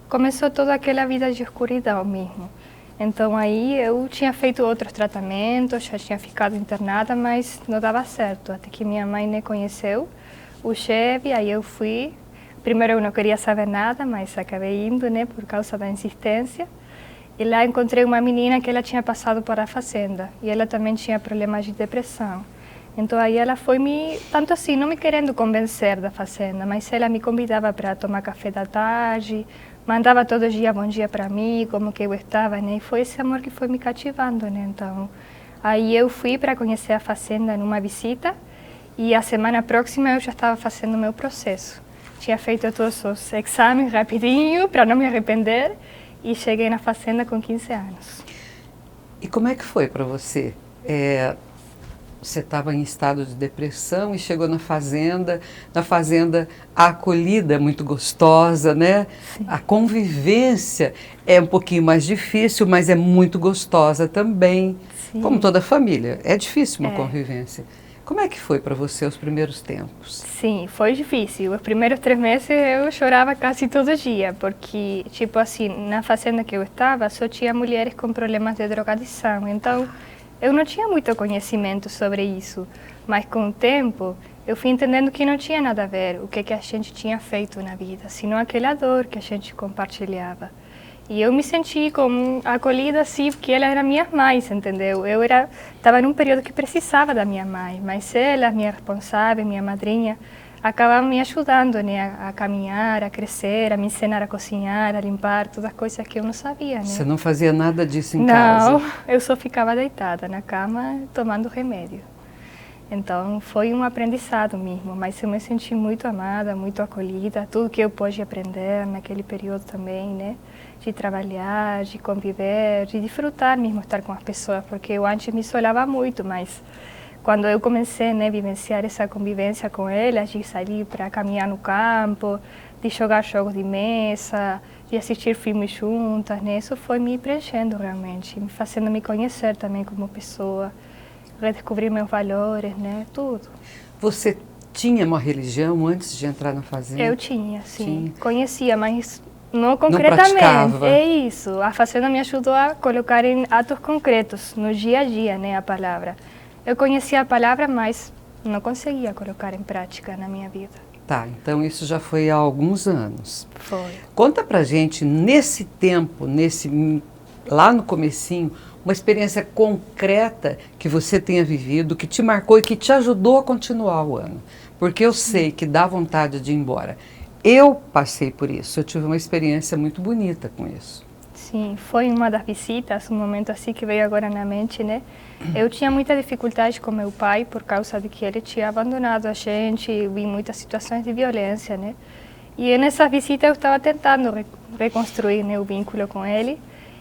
Começou toda aquela vida de escuridão mesmo. Então aí eu tinha feito outros tratamentos, já tinha ficado internada, mas não dava certo. Até que minha mãe me conheceu, o Chevy, aí eu fui. Primeiro eu não queria saber nada, mas acabei indo, né, por causa da insistência. E lá encontrei uma menina que ela tinha passado por a fazenda e ela também tinha problemas de depressão. Então aí ela foi tanto assim, não me querendo convencer da fazenda, mas ela me convidava para tomar café da tarde, mandava todo dia bom dia para mim, como que eu estava, né? E foi esse amor que foi me cativando, né? Então, aí eu fui para conhecer a fazenda numa visita e a semana próxima eu já estava fazendo o meu processo. Tinha feito todos os exames rapidinho para não me arrepender e cheguei na fazenda com 15 anos. E como é que foi para você você estava em estado de depressão e chegou na fazenda. Na fazenda, a acolhida é muito gostosa, né? Sim. A convivência é um pouquinho mais difícil, mas é muito gostosa também. Sim. Como toda família, é difícil uma É. convivência. Como é que foi para você os primeiros tempos? Sim, foi difícil. Os primeiros 3 meses eu chorava quase todo dia, porque, tipo assim, na fazenda que eu estava, só tinha mulheres com problemas de drogadição. Então, eu não tinha muito conhecimento sobre isso. Mas com o tempo, eu fui entendendo que não tinha nada a ver o que a gente tinha feito na vida, senão aquela dor que a gente compartilhava. E eu me senti como acolhida assim, porque ela era minha mãe, entendeu? Eu estava num período que precisava da minha mãe, mas ela, minha responsável, minha madrinha, acabava me ajudando, né, a caminhar, a crescer, a me ensinar a cozinhar, a limpar, todas as coisas que eu não sabia, né? Você não fazia nada disso em casa? Não, eu só ficava deitada na cama tomando remédio. Então foi um aprendizado mesmo, mas eu me senti muito amada, muito acolhida, tudo que eu pude aprender naquele período também, né? De trabalhar, de conviver, de desfrutar mesmo estar com as pessoas, porque eu antes me isolava muito, mas quando eu comecei, né, a vivenciar essa convivência com elas, de sair para caminhar no campo, de jogar jogos de mesa, de assistir filmes juntas, né, isso foi me preenchendo realmente, me fazendo me conhecer também como pessoa, redescobrir meus valores, né, tudo. Você tinha uma religião antes de entrar na fazenda? Eu tinha, sim. Tinha. Conhecia, mas não concretamente. praticava. É isso. A fazenda me ajudou a colocar em atos concretos, no dia a dia, né, a palavra. Eu conhecia a palavra, mas não conseguia colocar em prática na minha vida. Tá, então isso já foi há alguns anos. Foi. Conta pra gente, nesse tempo, lá no comecinho, uma experiência concreta que você tenha vivido, que te marcou e que te ajudou a continuar o ano. Porque eu sei que dá vontade de ir embora. Eu passei por isso, eu tive uma experiência muito bonita com isso. Sim, foi uma das visitas, um momento assim que veio agora na mente, né? Eu tinha muita dificuldade com meu pai por causa de que ele tinha abandonado a gente, eu vi muitas situações de violência, né? E nessa visita eu estava tentando reconstruir, né, o vínculo com ele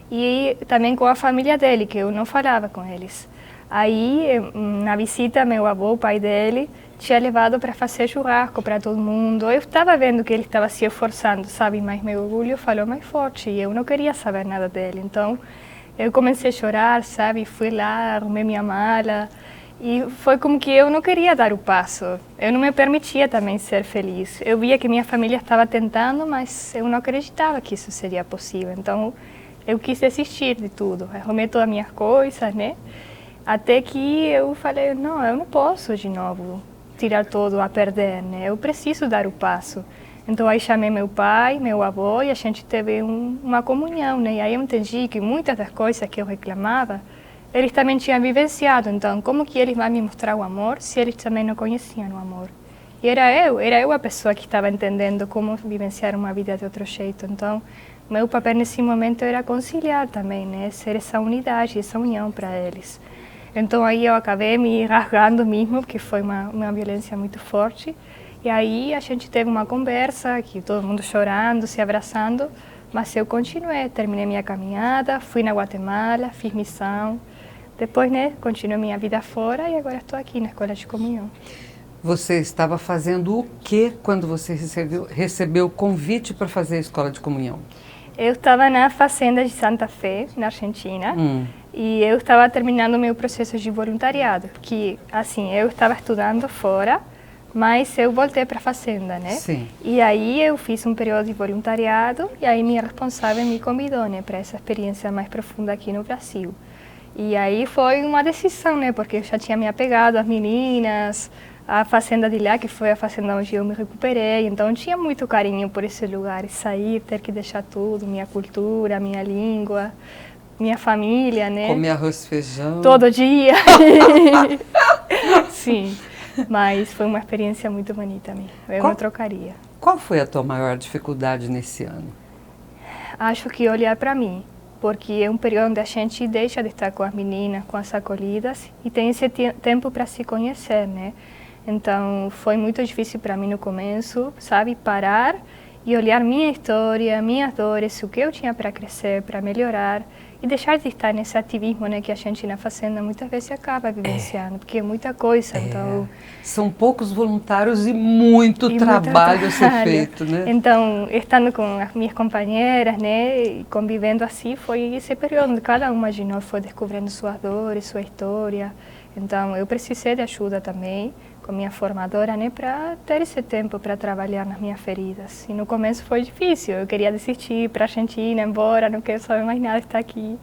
e também com a família dele, que eu não falava com eles. Aí, na visita, meu avô, o pai dele, tinha levado para fazer churrasco para todo mundo. Eu estava vendo que ele estava se esforçando, sabe? Mas meu orgulho falou mais forte e eu não queria saber nada dele. Então, eu comecei a chorar, sabe? Fui lá, arrumei minha mala e foi como que eu não queria dar o passo. Eu não me permitia também ser feliz. Eu via que minha família estava tentando, mas eu não acreditava que isso seria possível. Então, eu quis desistir de tudo. Arrumei todas as minhas coisas, né? Até que eu falei, não, eu não posso de novo tirar tudo a perder, né? Eu preciso dar o passo. Então aí chamei meu pai, meu avô e a gente teve uma comunhão, né? E aí eu entendi que muitas das coisas que eu reclamava, eles também tinham vivenciado. Então, como que eles vão me mostrar o amor se eles também não conheciam o amor? E era eu a pessoa que estava entendendo como vivenciar uma vida de outro jeito. Então, meu papel nesse momento era conciliar também, né? Ser essa unidade, essa união para eles. Então aí eu acabei me rasgando mesmo, porque foi uma violência muito forte. E aí a gente teve uma conversa, aqui todo mundo chorando, se abraçando, mas eu continuei, terminei minha caminhada, fui na Guatemala, fiz missão. Depois, né, continuei minha vida fora e agora estou aqui na Escola de Comunhão. Você estava fazendo o que quando você recebeu o convite para fazer a Escola de Comunhão? Eu estava na Fazenda de Santa Fé, na Argentina. E eu estava terminando meu processo de voluntariado, que assim, eu estava estudando fora, mas eu voltei para a fazenda, né? Sim. E aí eu fiz um período de voluntariado e aí minha responsável me convidou, né, para essa experiência mais profunda aqui no Brasil. E aí foi uma decisão, né, porque eu já tinha me apegado às meninas, a fazenda de lá, que foi a fazenda onde eu me recuperei, então tinha muito carinho por esse lugar, sair, ter que deixar tudo, minha cultura, minha língua, minha família, né? Comer arroz e feijão. Todo dia. Sim, mas foi uma experiência muito bonita mesmo. Eu não trocaria. Qual foi a tua maior dificuldade nesse ano? Acho que olhar para mim, porque é um período onde a gente deixa de estar com as meninas, com as acolhidas, e tem esse tempo para se conhecer, né? Então, foi muito difícil para mim no começo, sabe, parar e olhar minha história, minhas dores, o que eu tinha para crescer, para melhorar, e deixar de estar nesse ativismo, né, que a gente na fazenda muitas vezes acaba vivenciando, porque é muita coisa. Então, são poucos voluntários e muito trabalho a ser feito, né? Então, estando com as minhas companheiras, né, e convivendo assim, foi esse período onde cada uma de nós foi descobrindo suas dores, sua história. Então, eu precisei de ajuda também com minha formadora, né, para ter esse tempo para trabalhar nas minhas feridas. E no começo foi difícil, eu queria desistir para a Argentina, embora, não quero saber mais nada, estar aqui.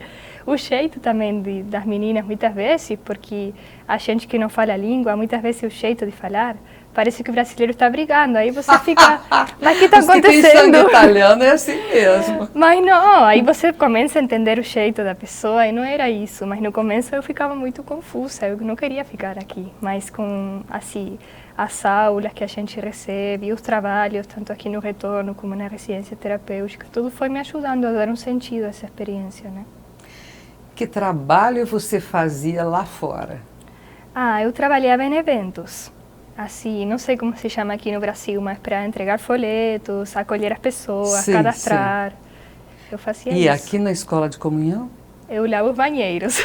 O jeito também das meninas, muitas vezes, porque a gente que não fala a língua, muitas vezes o jeito de falar, parece que o brasileiro está brigando, aí você fica, mas o que está acontecendo? Os que tem sangue italiano é assim mesmo. Mas não, aí você começa a entender o jeito da pessoa e não era isso, mas no começo eu ficava muito confusa, eu não queria ficar aqui, mas com, assim, as aulas que a gente recebe, os trabalhos, tanto aqui no retorno como na residência terapêutica, tudo foi me ajudando a dar um sentido a essa experiência, né? Que trabalho você fazia lá fora? Eu trabalhava em eventos. Assim, não sei como se chama aqui no Brasil, mas para entregar folhetos, acolher as pessoas, sim, cadastrar. Sim. Eu fazia isso. E aqui na Escola de Comunhão? Eu lavo os banheiros.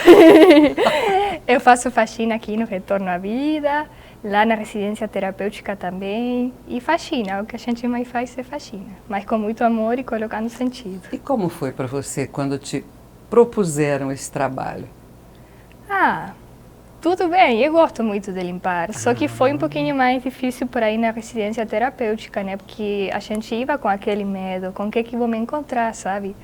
Eu faço faxina aqui no Retorno à Vida, lá na residência terapêutica também. E faxina, o que a gente mais faz é faxina, mas com muito amor e colocando sentido. E como foi para você quando te propuseram esse trabalho? Tudo bem, eu gosto muito de limpar, só que foi um pouquinho mais difícil por aí na residência terapêutica, né? Porque a gente ia com aquele medo, com o que vou me encontrar, sabe?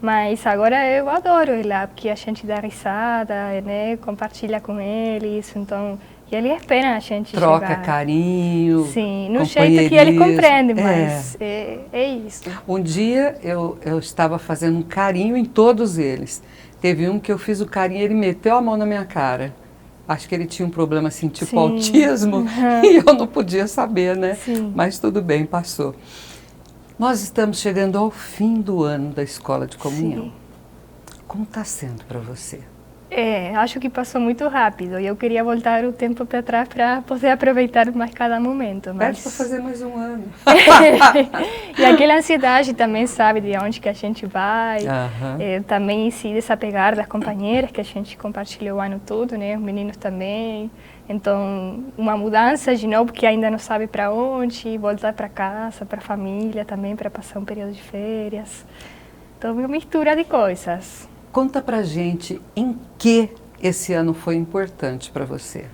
Mas agora eu adoro ir lá, porque a gente dá risada, né? Compartilha com eles, então... E eles esperam a gente troca chegar. Carinho, sim, no jeito que ele compreende, mas é isso. Um dia eu estava fazendo um carinho em todos eles. Teve um que eu fiz o carinho e ele meteu a mão na minha cara. Acho que ele tinha um problema assim, tipo sim, autismo, e eu não podia saber, né? Sim. Mas tudo bem, passou. Nós estamos chegando ao fim do ano da Escola de Comunhão. Sim. Como está sendo para você? Acho que passou muito rápido e eu queria voltar o tempo para trás para poder aproveitar mais cada momento. Mas para fazer mais um ano. E aquela ansiedade também, sabe, de onde que a gente vai. Também se desapegar das companheiras que a gente compartilhou o ano todo, né? Os meninos também. Então, uma mudança de novo, porque ainda não sabe para onde, voltar para casa, para a família também, para passar um período de férias. Então, uma mistura de coisas. Conta pra gente em que esse ano foi importante para você.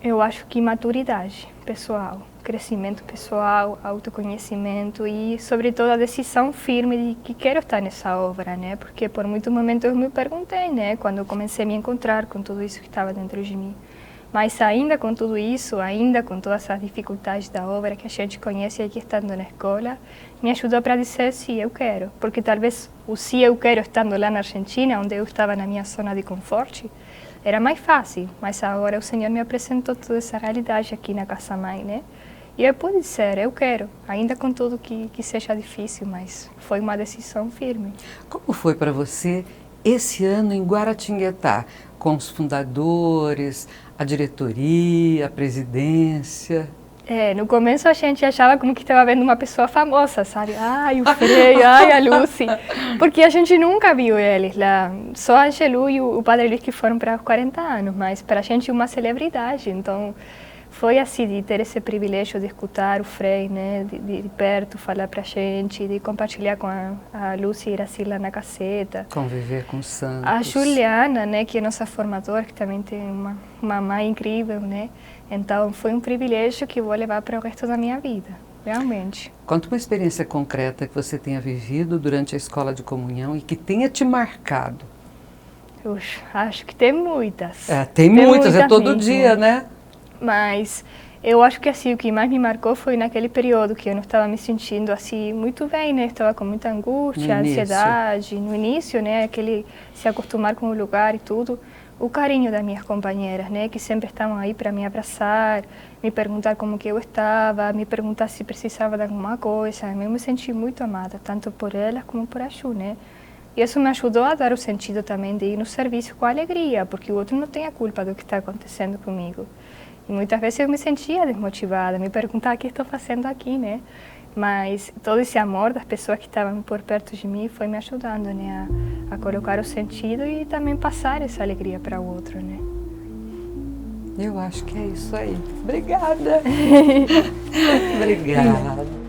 Eu acho que maturidade pessoal, crescimento pessoal, autoconhecimento e, sobretudo, a decisão firme de que quero estar nessa obra, né? Porque por muito momento eu me perguntei, né? Quando eu comecei a me encontrar com tudo isso que estava dentro de mim. Mas ainda com tudo isso, ainda com todas as dificuldades da obra que a gente conhece aqui estando na escola, me ajudou para dizer sim, eu quero. Porque talvez o sim, eu quero estando lá na Argentina, onde eu estava na minha zona de conforto, era mais fácil. Mas agora o Senhor me apresentou toda essa realidade aqui na Casa Mãe, né? E eu pude dizer, eu quero, ainda com tudo que seja difícil, mas foi uma decisão firme. Como foi para você esse ano em Guaratinguetá, com os fundadores, a diretoria, a presidência? No começo a gente achava como que estava vendo uma pessoa famosa, sabe? Ai, o Frei, ai, a Lucy. Porque a gente nunca viu eles lá. Só a Angelu e o Padre Luiz que foram para os 40 anos, mas para a gente uma celebridade. Então, foi assim, de ter esse privilégio de escutar o Frei, né? De perto, falar para a gente, de compartilhar com a Lucy e Iraci lá na caseta. Conviver com os santos. A Juliana, né? Que é nossa formadora, que também tem uma mãe incrível, né? Então, foi um privilégio que eu vou levar para o resto da minha vida, realmente. Conta uma experiência concreta que você tenha vivido durante a Escola de Comunhão e que tenha te marcado. Acho que tem muitas. Tem muitas, é todo dia, né? Mas eu acho que assim, o que mais me marcou foi naquele período que eu não estava me sentindo assim muito bem, né? Estava com muita angústia, ansiedade. No início, né? Aquele se acostumar com o lugar e tudo. O carinho das minhas companheiras, né, que sempre estavam aí para me abraçar, me perguntar como que eu estava, me perguntar se precisava de alguma coisa. Eu me senti muito amada, tanto por elas como por a Ju, né? E isso me ajudou a dar o sentido também de ir no serviço com alegria, porque o outro não tem a culpa do que está acontecendo comigo. E muitas vezes eu me sentia desmotivada, me perguntava o que estou fazendo aqui, né? Mas todo esse amor das pessoas que estavam por perto de mim foi me ajudando, né, a colocar o sentido e também passar essa alegria para o outro, né? Eu acho que é isso aí. Obrigada. Obrigada.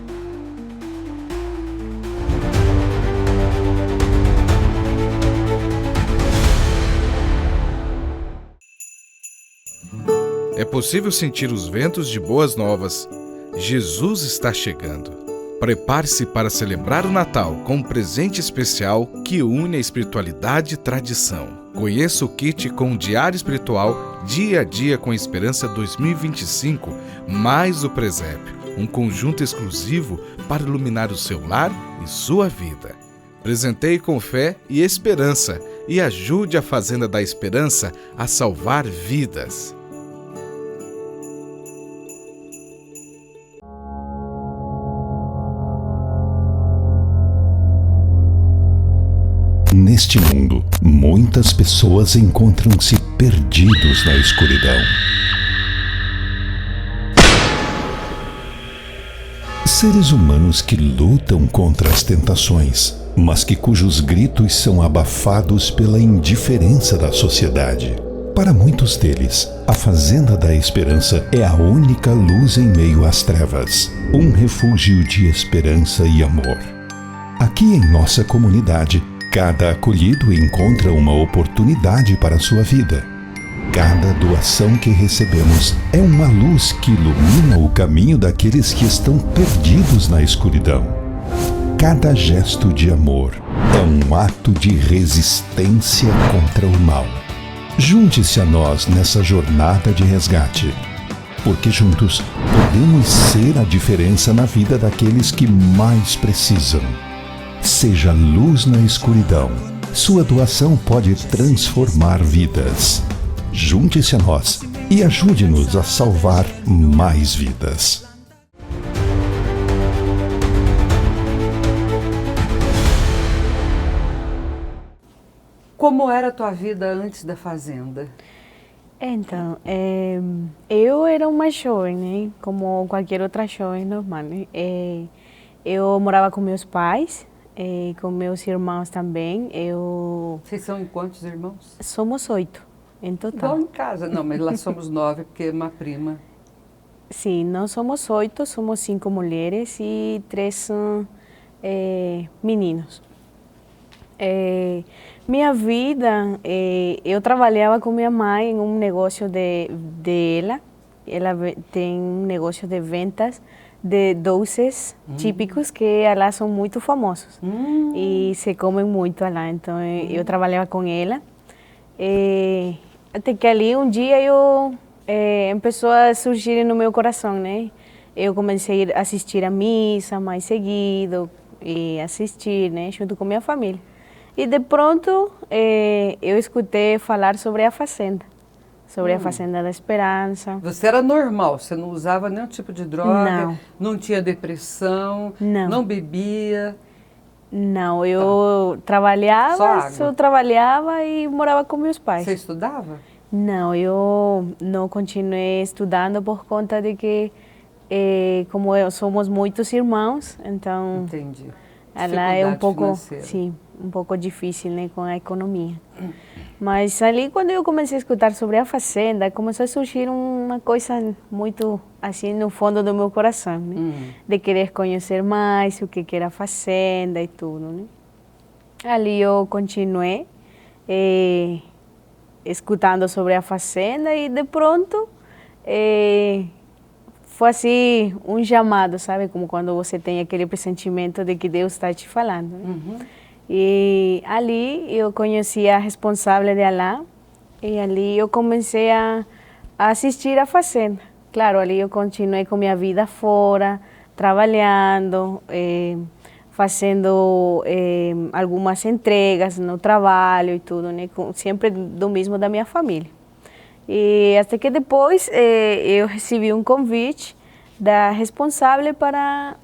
É possível sentir os ventos de boas novas. Jesus está chegando. Prepare-se para celebrar o Natal com um presente especial que une a espiritualidade e tradição. Conheça o kit com o Diário Espiritual Dia a Dia com a Esperança 2025, mais o presépio, um conjunto exclusivo para iluminar o seu lar e sua vida. Presenteie com fé e esperança e ajude a Fazenda da Esperança a salvar vidas. Neste mundo, muitas pessoas encontram-se perdidos na escuridão. Seres humanos que lutam contra as tentações, mas cujos gritos são abafados pela indiferença da sociedade. Para muitos deles, a Fazenda da Esperança é a única luz em meio às trevas, um refúgio de esperança e amor. Aqui em nossa comunidade, cada acolhido encontra uma oportunidade para a sua vida. Cada doação que recebemos é uma luz que ilumina o caminho daqueles que estão perdidos na escuridão. Cada gesto de amor é um ato de resistência contra o mal. Junte-se a nós nessa jornada de resgate, porque juntos podemos ser a diferença na vida daqueles que mais precisam. Seja luz na escuridão. Sua doação pode transformar vidas. Junte-se a nós e ajude-nos a salvar mais vidas. Como era a tua vida antes da Fazenda? Então, eu era uma jovem, né? Como qualquer outra jovem normal, né? Eu morava com meus pais. Com meus irmãos também. Vocês são em quantos irmãos? Somos 8 em total. Igual em casa, não, mas lá somos 9 porque é uma prima. Sim, nós somos 8, somos 5 mulheres e 3 meninos. Minha vida, eu trabalhava com minha mãe em um negócio dela. Ela tem um negócio de vendas de doces típicos que lá são muito famosos e se comem muito lá. Então eu trabalhava com ela até que ali um dia começou a surgir no meu coração, né? Eu comecei a assistir a missa mais seguido e assistir, né, junto com minha família. E de pronto eu escutei falar sobre a Fazenda. Sobre a Fazenda da Esperança. Você era normal, você não usava nenhum tipo de droga, não tinha depressão, não bebia? Não, eu trabalhava, só trabalhava e morava com meus pais. Você estudava? Não, eu não continuei estudando por conta de que, como somos muitos irmãos, então entendi. Ela é um pouco, sim, um pouco difícil, né, com a economia. Mas ali, quando eu comecei a escutar sobre a Fazenda, começou a surgir uma coisa muito assim no fundo do meu coração, né? De querer conhecer mais o que era a Fazenda e tudo, né? Ali eu continuei escutando sobre a Fazenda e de pronto foi assim um chamado, sabe? Como quando você tem aquele pressentimento de que Deus está te falando, né? E ali eu conheci a responsável de lá e ali eu comecei a assistir a Fazenda. Claro, ali eu continuei com minha vida fora, trabalhando, fazendo algumas entregas no trabalho e tudo, né? Sempre do mesmo da minha família. E até que depois eu recebi um convite da responsável para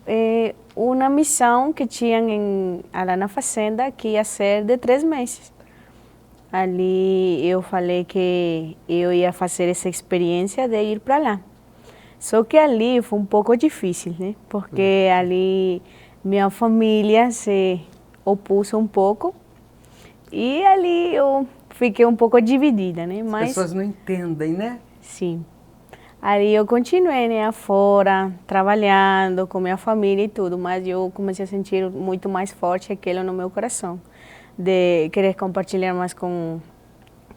uma missão que tinham lá na Fazenda, que ia ser de 3 meses. Ali eu falei que eu ia fazer essa experiência de ir para lá. Só que ali foi um pouco difícil, né? Porque ali minha família se opôs um pouco e ali eu fiquei um pouco dividida, né? As pessoas não entendem, né? Sim. Ali eu continuei, né, afora, trabalhando com minha família e tudo, mas eu comecei a sentir muito mais forte aquilo no meu coração, de querer compartilhar mais com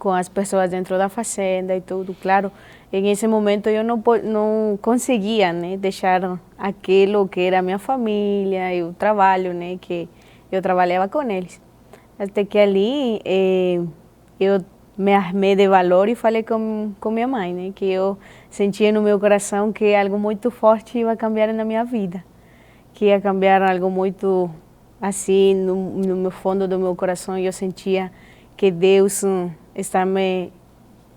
as pessoas dentro da fazenda e tudo. Claro, em esse momento eu não conseguia, né, deixar aquilo que era minha família e o trabalho, né, que eu trabalhava com eles. Até que ali eu me armei de valor e falei com minha mãe, né, que eu sentia no meu coração que algo muito forte ia cambiar na minha vida, que ia cambiar algo muito assim no meu fundo do meu coração. Eu sentia que Deus está me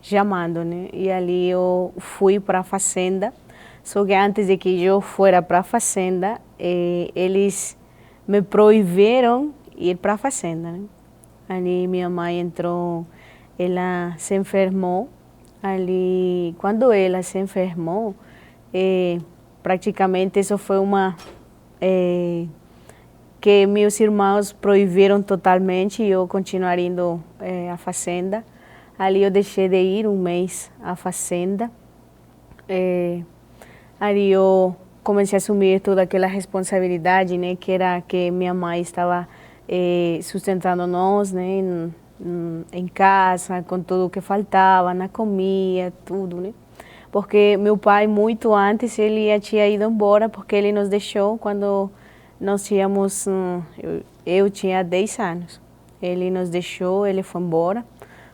chamando, né? E ali eu fui para a fazenda. Só que antes de que eu fosse para a fazenda, eles me proibiram ir para a fazenda, né? Ali minha mãe entrou, ela se enfermou. Ali, quando ela se enfermou, praticamente isso foi que meus irmãos proibiram totalmente e eu continuar indo à fazenda. Ali eu deixei de ir um mês à fazenda. Ali eu comecei a assumir toda aquela responsabilidade, né, que era que minha mãe estava sustentando nós, né, em casa, com tudo o que faltava, na comida, tudo, né? Porque meu pai, muito antes, ele já tinha ido embora, porque ele nos deixou quando nós tínhamos, eu tinha 10 anos. Ele nos deixou, ele foi embora.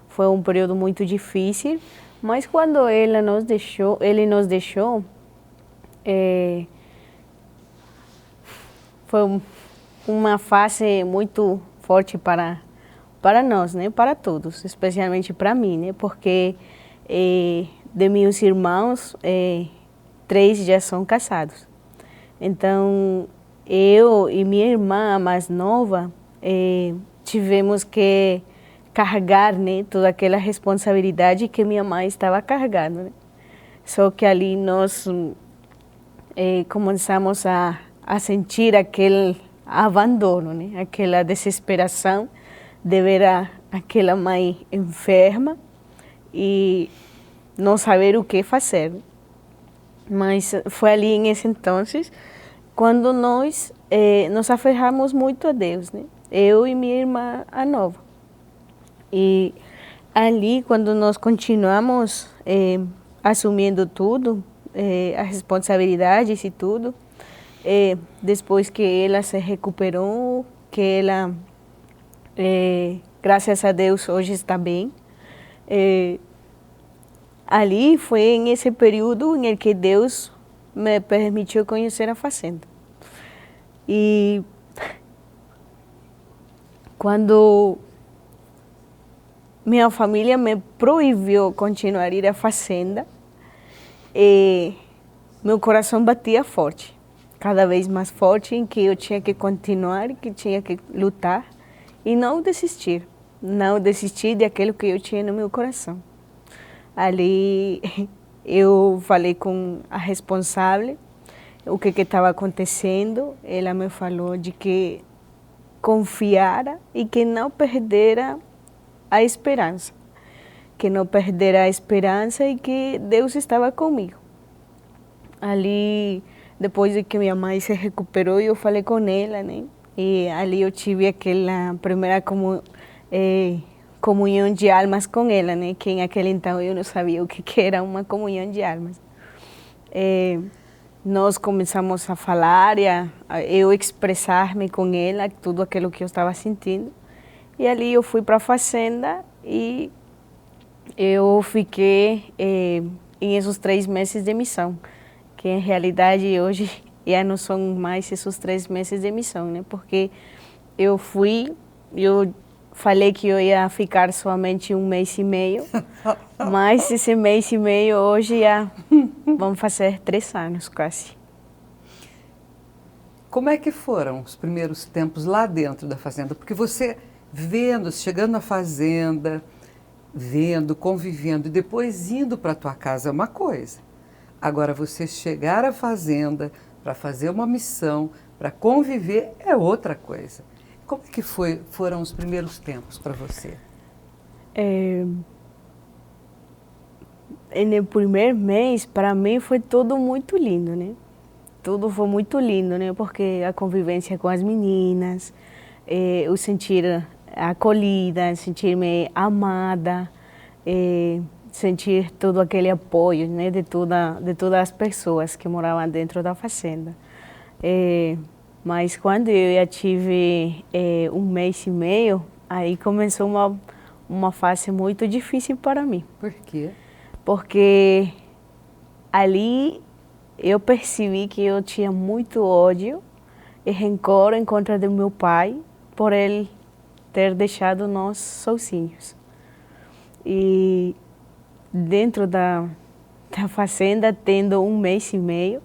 Foi um período muito difícil, mas quando ele nos deixou, foi uma fase muito forte para nós, né? Para todos, especialmente para mim, né? Porque de meus irmãos, 3 já são casados. Então, eu e minha irmã mais nova tivemos que carregar, né, toda aquela responsabilidade que minha mãe estava carregando, né? Só que ali nós começamos a sentir aquele abandono, né? Aquela desesperação de ver aquela mãe enferma e não saber o que fazer. Mas foi ali nesse entonces quando nós nos aferramos muito a Deus, né? Eu e minha irmã a nova. E ali, quando nós continuamos assumindo tudo, as responsabilidades e tudo, depois que ela se recuperou, que ela, graças a Deus, hoje está bem, ali foi nesse período em que Deus me permitiu conhecer a fazenda. E quando minha família me proibiu continuar a ir à fazenda, meu coração batia forte, cada vez mais forte, em que eu tinha que continuar, que tinha que lutar e não desistir daquilo que eu tinha no meu coração. Ali eu falei com a responsável o que estava acontecendo. Ela me falou de que confiara e que não perdera a esperança, e que Deus estava comigo. Ali, depois de que minha mãe se recuperou, eu falei com ela, né? E ali eu tive aquela primeira comunhão de almas com ela, né? Que naquele então eu não sabia o que era uma comunhão de almas. Nós começamos a falar e eu expressar-me com ela, tudo aquilo que eu estava sentindo. E ali eu fui para a fazenda e eu fiquei em esses 3 meses de missão, que em realidade hoje já não são mais esses 3 meses de missão, né? Porque eu falei que eu ia ficar somente 1 mês e meio, mas esse mês e meio hoje já vão fazer 3 anos quase. Como é que foram os primeiros tempos lá dentro da fazenda? Porque você chegando na fazenda, convivendo e depois indo para a tua casa é uma coisa. Agora, você chegar à fazenda para fazer uma missão, para conviver, é outra coisa. Como é que foram os primeiros tempos para você? No primeiro mês, para mim, foi tudo muito lindo, né? Tudo foi muito lindo, né? Porque a convivência com as meninas, o sentir acolhida, sentir-me amada, sentir todo aquele apoio, né, de todas as pessoas que moravam dentro da fazenda. Mas quando eu já tive 1 mês e meio, aí começou uma fase muito difícil para mim. Por quê? Porque ali eu percebi que eu tinha muito ódio e rancor em contra do meu pai por ele ter deixado nós sozinhos. E dentro da fazenda, tendo 1 mês e meio,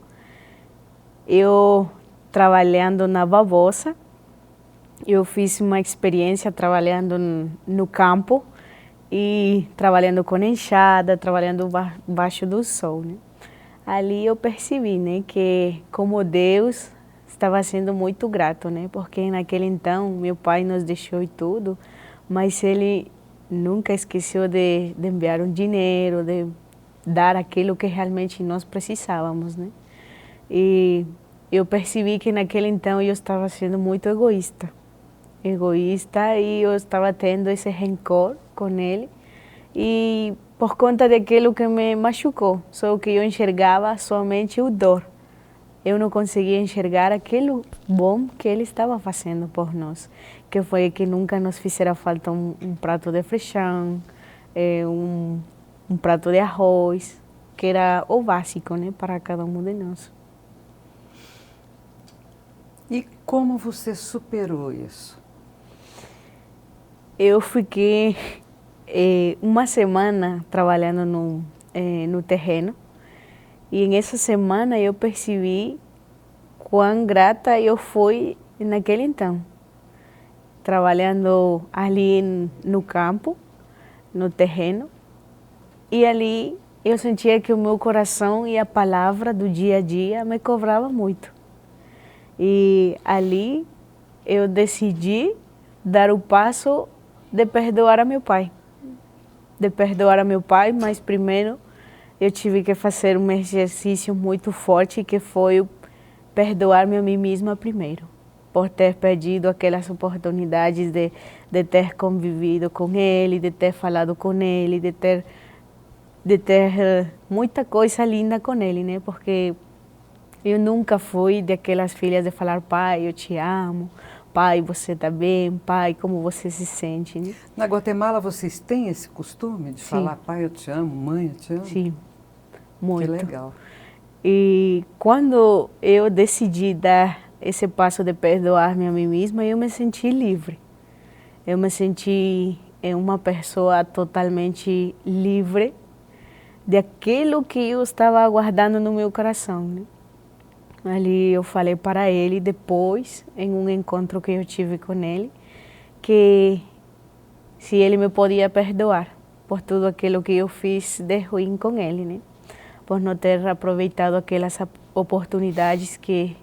eu trabalhando na babosa, eu fiz uma experiência trabalhando no campo e trabalhando com enxada, trabalhando baixo do sol, né? Ali eu percebi, né, que como Deus estava sendo muito grato, né? Porque naquele então meu pai nos deixou e tudo, mas ele nunca esqueceu de enviar um dinheiro, de dar aquilo que realmente nós precisávamos, né? E eu percebi que naquele então eu estava sendo muito egoísta, e eu estava tendo esse rancor com ele, e por conta daquilo que me machucou, só que eu enxergava somente o dor. Eu não conseguia enxergar aquilo bom que ele estava fazendo por nós, que foi que nunca nos fizera falta um prato de feijão, um prato de arroz, que era o básico, né, para cada um de nós. E como você superou isso? Eu fiquei 1 semana trabalhando no terreno, e nessa semana eu percebi quão grata eu fui naquele então, trabalhando ali no campo, no terreno, e ali eu sentia que o meu coração e a palavra do dia a dia me cobrava muito. E ali eu decidi dar o passo de perdoar a meu pai. Mas primeiro eu tive que fazer um exercício muito forte, que foi perdoar-me a mim mesma primeiro, por ter perdido aquelas oportunidades de ter convivido com ele, de ter falado com ele, de ter muita coisa linda com ele, né? Porque eu nunca fui daquelas filhas de falar: pai, eu te amo, pai, você está bem, pai, como você se sente, né? Na Guatemala vocês têm esse costume de falar: pai, eu te amo, mãe, eu te amo? Sim, muito. Que legal. E quando eu decidi dar esse passo de perdoar-me a mim mesma, eu me senti livre. Eu me senti uma pessoa totalmente livre daquilo que eu estava guardando no meu coração, né? Ali eu falei para ele depois, em um encontro que eu tive com ele, que se ele me podia perdoar por tudo aquilo que eu fiz de ruim com ele, né? Por não ter aproveitado aquelas oportunidades que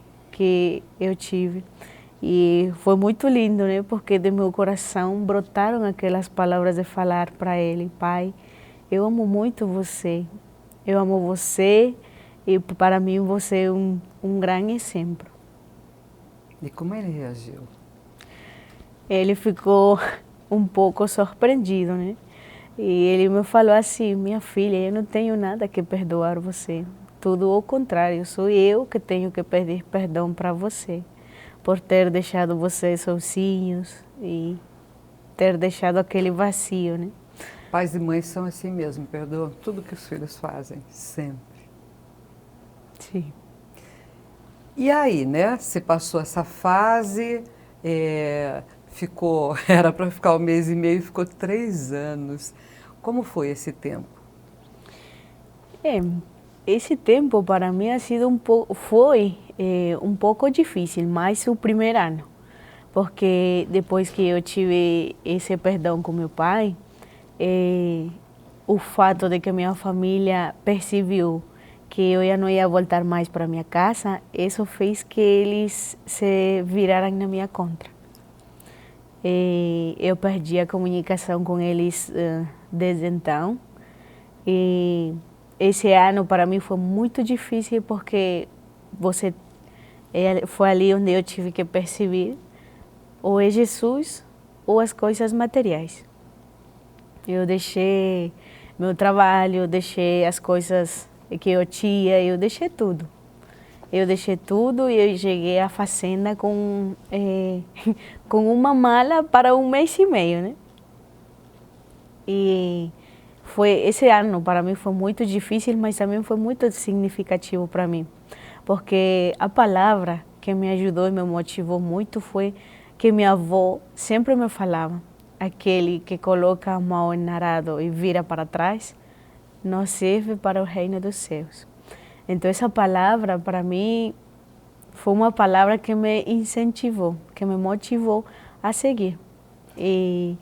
eu tive. E foi muito lindo, né? Porque do meu coração brotaram aquelas palavras de falar para ele: pai, eu amo muito você, eu amo você, e para mim você é um grande exemplo. E como ele reagiu? Ele ficou um pouco surpreendido, né? E ele me falou assim: minha filha, eu não tenho nada que perdoar você. Tudo ao contrário, sou eu que tenho que pedir perdão para você, por ter deixado vocês sozinhos e ter deixado aquele vazio, né? Pais e mães são assim mesmo, perdoam tudo que os filhos fazem, sempre. Sim. E aí, né? Você passou essa fase, era para ficar 1 mês e meio, ficou 3 anos. Como foi esse tempo? Esse tempo para mim foi um pouco difícil, mais o primeiro ano, porque depois que eu tive esse perdão com meu pai, o fato de que minha família percebeu que eu já não ia voltar mais para minha casa, isso fez que eles se viraram na minha contra. E eu perdi a comunicação com eles desde então. E esse ano para mim foi muito difícil porque foi ali onde eu tive que perceber ou é Jesus ou as coisas materiais. Eu deixei meu trabalho, eu deixei as coisas que eu tinha, eu deixei tudo. Eu deixei tudo e eu cheguei à fazenda com uma mala para 1 mês e meio, né? E esse ano para mim foi muito difícil, mas também foi muito significativo para mim. Porque a palavra que me ajudou e me motivou muito foi que minha avó sempre me falava: aquele que coloca a mão no arado e vira para trás, não serve para o reino dos céus. Então essa palavra para mim foi uma palavra que me incentivou, que me motivou a seguir. E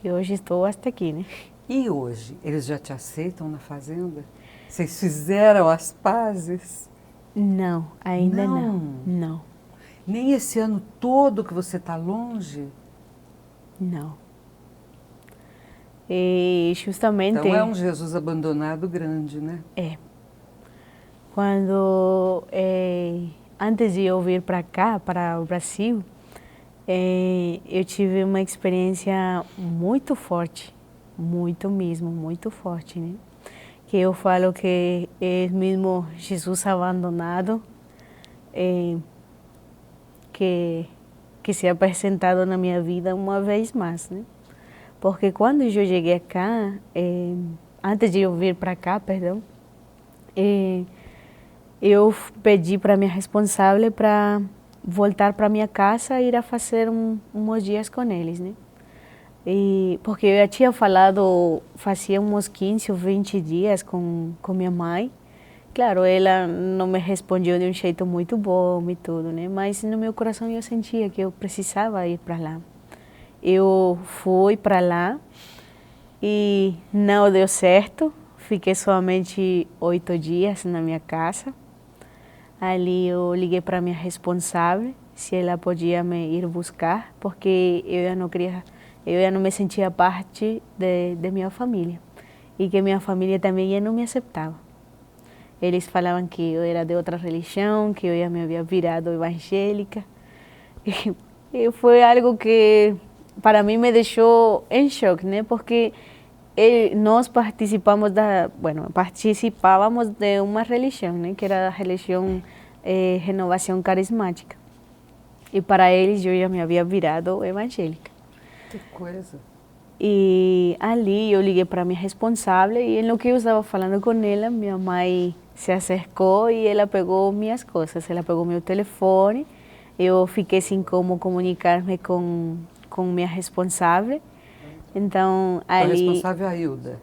hoje estou até aqui, né? E hoje, eles já te aceitam na fazenda? Vocês fizeram as pazes? Não, ainda não. Nem esse ano todo que você está longe? Não. E justamente... Então é um Jesus abandonado grande, né? É. Quando, antes de eu vir para cá, para o Brasil, eu tive uma experiência muito forte, muito mesmo, muito forte, né? Que eu falo que é mesmo Jesus abandonado, que se apresentado na minha vida uma vez mais, né? Porque quando eu cheguei cá, antes de eu vir para cá, perdão, eu pedi para minha responsável para voltar para minha casa e ir a fazer uns dias com eles, né? Porque eu já tinha falado, fazia uns 15 ou 20 dias com minha mãe. Claro, ela não me respondeu de um jeito muito bom e tudo, né? Mas no meu coração eu sentia que eu precisava ir para lá. Eu fui para lá e não deu certo. Fiquei somente 8 dias na minha casa. Ali eu liguei para minha responsável se ela podia me ir buscar, porque eu já não me sentia parte de minha família e que minha família também já não me aceitava. Eles falavam que eu era de outra religião, que eu já me havia virado evangélica. E foi algo que para mim me deixou em choque, né? Porque nós participávamos de uma religião, né? Que era a religião Renovação Carismática. E para eles eu já me havia virado evangélica. Que coisa! E ali eu liguei para minha responsável e no que eu estava falando com ela, minha mãe se acercou e ela pegou minhas coisas. Ela pegou meu telefone, eu fiquei sem como comunicar-me com minha responsável. Então, ali... A responsável é a Hilda?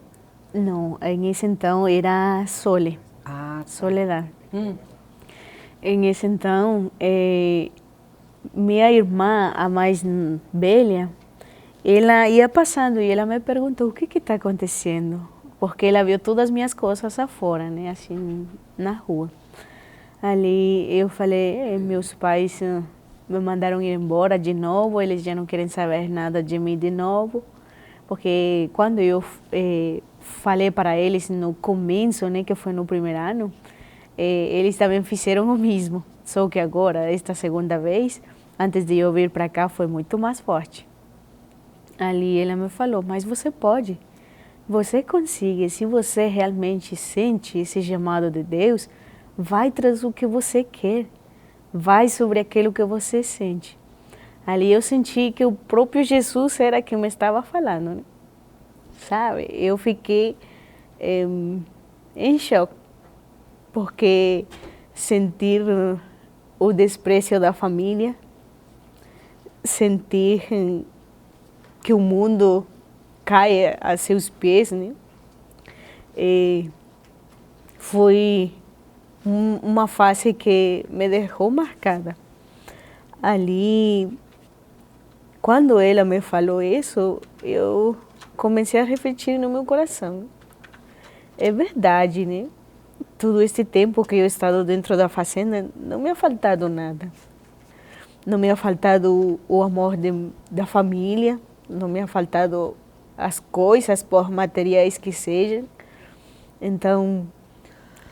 Não, nesse então era Sole. Ah, tá. Soledad. Nesse então, minha irmã, a mais velha, ela ia passando e ela me perguntou o que está acontecendo, porque ela viu todas as minhas coisas afora, né, assim, na rua. Ali eu falei, meus pais me mandaram ir embora de novo, eles já não querem saber nada de mim de novo, porque quando eu falei para eles no começo, né, que foi no primeiro ano, eles também fizeram o mesmo, só que agora, esta segunda vez, antes de eu vir para cá, foi muito mais forte. Ali ela me falou, mas você pode, você consegue, se você realmente sente esse chamado de Deus, vai trazer o que você quer, vai sobre aquilo que você sente. Ali eu senti que o próprio Jesus era quem me estava falando, né? Sabe, eu fiquei em choque, porque sentir o desprezo da família, sentir que o mundo cai a seus pés, né? Foi uma fase que me deixou marcada. Ali, quando ela me falou isso, eu comecei a refletir no meu coração. É verdade, né? todo este tempo que eu he estado dentro da fazenda, não me ha faltado nada. Não me ha faltado o amor da família, não me ha faltado as coisas, por materiais que sejam. Então,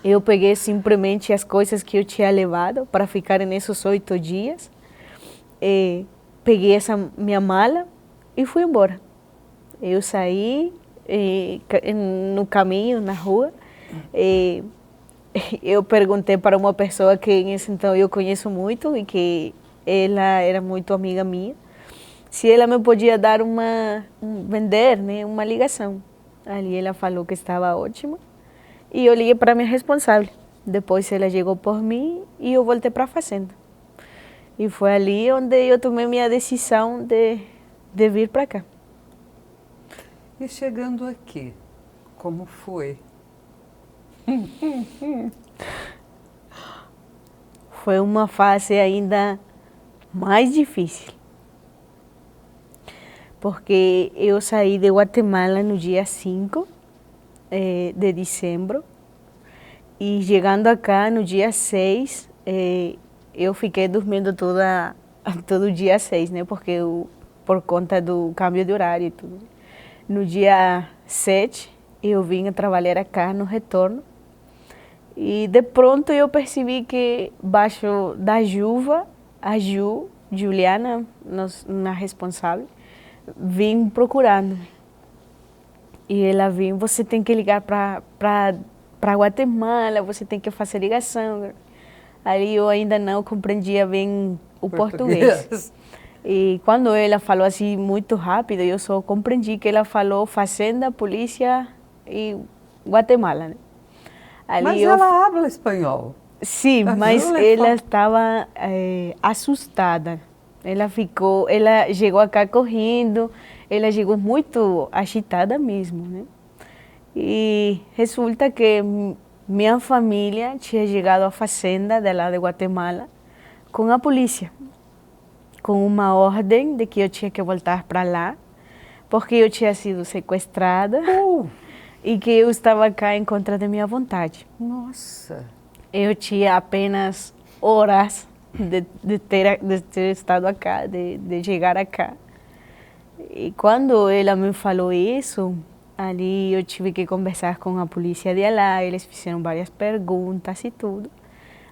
eu peguei simplesmente as coisas que eu tinha levado para ficar nesses 8 dias. Peguei essa minha mala e fui embora. Eu saí no caminho, na rua. Eu perguntei para uma pessoa que nesse então eu conheço muito e que ela era muito amiga minha, se ela me podia dar vender, né, uma ligação. Ali ela falou que estava ótima e eu liguei para a minha responsável. Depois ela chegou por mim e eu voltei para a fazenda. E foi ali onde eu tomei minha decisão de vir para cá. E chegando aqui, como foi? Foi uma fase ainda mais difícil, porque eu saí de Guatemala no dia 5 de dezembro e chegando acá no dia 6, eu fiquei dormindo todo dia 6, né, porque por conta do câmbio de horário e tudo. No dia 7, eu vim trabalhar acá no retorno e de pronto eu percebi que baixo da chuva, a Juliana, na responsável, vim procurando. E ela vinha, você tem que ligar para Guatemala, você tem que fazer ligação. Ali eu ainda não compreendia bem o português. E quando ela falou assim muito rápido, eu só compreendi que ela falou Fazenda, Polícia e Guatemala. Né? Mas ela habla espanhol. Sim, mas ela estava assustada. Ela chegou acá correndo, ela chegou muito agitada mesmo, né? E resulta que minha família tinha chegado à fazenda de lá de Guatemala com a polícia, com uma ordem de que eu tinha que voltar para lá, porque eu tinha sido sequestrada e que eu estava cá em contra de minha vontade. Nossa! Eu tinha apenas horas de ter estado acá, de chegar acá. E quando ela me falou isso, ali eu tive que conversar com a polícia de lá, eles fizeram várias perguntas e tudo.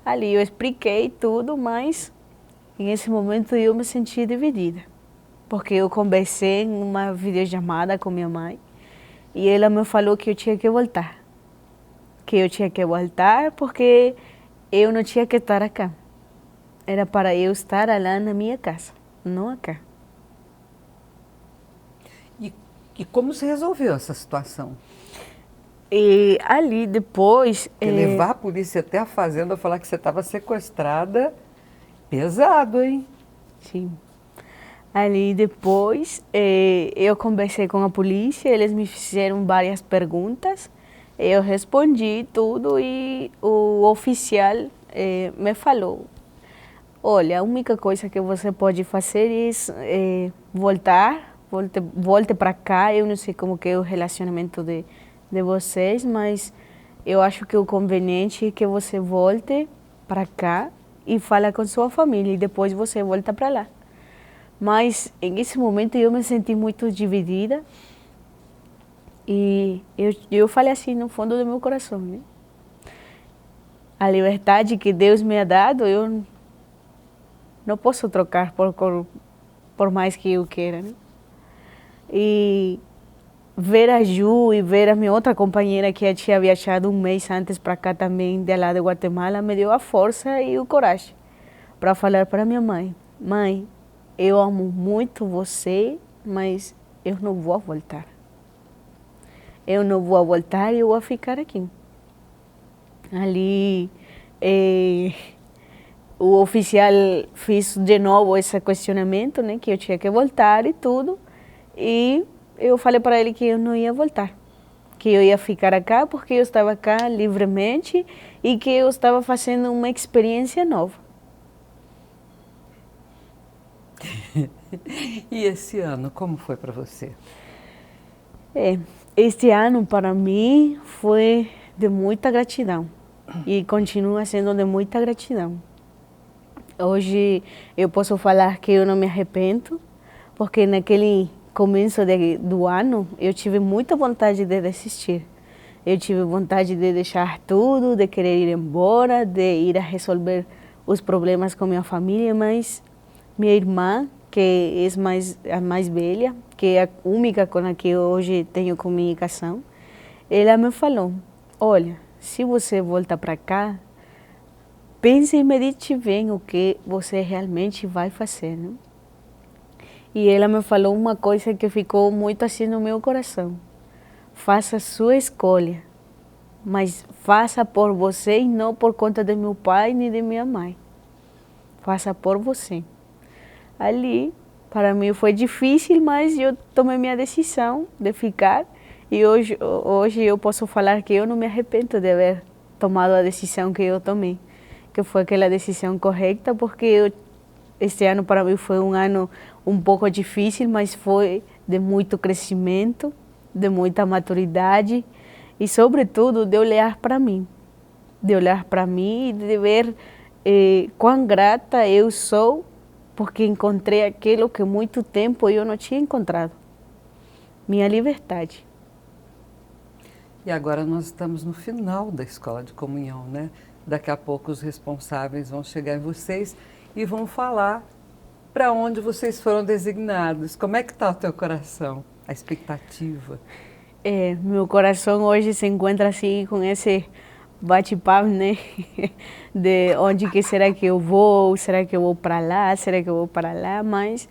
Ali eu expliquei tudo, mas nesse momento eu me senti dividida, porque eu conversei em uma videochamada com minha mãe e ela me falou que eu tinha que voltar. Que eu tinha que voltar porque eu não tinha que estar acá. Era para eu estar lá na minha casa, não acá. E como se resolveu essa situação? E ali depois... levar a polícia até a fazenda, falar que você estava sequestrada, pesado, hein? Sim. Ali depois eu conversei com a polícia, eles me fizeram várias perguntas, eu respondi tudo e o oficial me falou, olha, a única coisa que você pode fazer é volte para cá, eu não sei como que é o relacionamento de vocês, mas eu acho que o conveniente é que você volte para cá e fale com sua família e depois você volta para lá. Mas nesse momento eu me senti muito dividida e eu falei assim no fundo do meu coração, né? A liberdade que Deus me ha dado, eu não posso trocar por mais que eu queira, né? E ver a Ju e ver a minha outra companheira que tinha viajado um mês antes para cá também, de lá de Guatemala, me deu a força e o coragem para falar para minha mãe, mãe, eu amo muito você, mas eu não vou voltar. Eu não vou voltar e eu vou ficar aqui. Ali, o oficial fez de novo esse questionamento, né, que eu tinha que voltar e tudo. E eu falei para ele que eu não ia voltar, que eu ia ficar acá porque eu estava cá livremente e que eu estava fazendo uma experiência nova. E esse ano, como foi para você? Este ano para mim foi de muita gratidão, e continua sendo de muita gratidão. Hoje eu posso falar que eu não me arrependo, porque naquele começo do ano eu tive muita vontade de desistir. Eu tive vontade de deixar tudo, de querer ir embora, de ir a resolver os problemas com minha família, mas minha irmã, que é a mais velha, que é a única com a que eu hoje tenho comunicação, ela me falou, olha, se você volta para cá, pense e medite bem o que você realmente vai fazer, né? E ela me falou uma coisa que ficou muito assim no meu coração. Faça a sua escolha, mas faça por você e não por conta de meu pai nem de minha mãe. Faça por você. Ali, para mim foi difícil, mas eu tomei minha decisão de ficar. E hoje eu posso falar que eu não me arrependo de haver tomado a decisão que eu tomei, que foi aquela decisão correta, porque este ano para mim foi um ano um pouco difícil, mas foi de muito crescimento, de muita maturidade e, sobretudo, de olhar para mim. De olhar para mim e de ver quão grata eu sou, porque encontrei aquilo que muito tempo eu não tinha encontrado. Minha liberdade. E agora nós estamos no final da Escola de Comunhão, né? Daqui a pouco os responsáveis vão chegar em vocês e vão falar para onde vocês foram designados. Como é que está o teu coração? A expectativa? Meu coração hoje se encontra assim com esse bate-papo, né? De onde que será que eu vou? Será que eu vou para lá? Será que eu vou para lá? Mas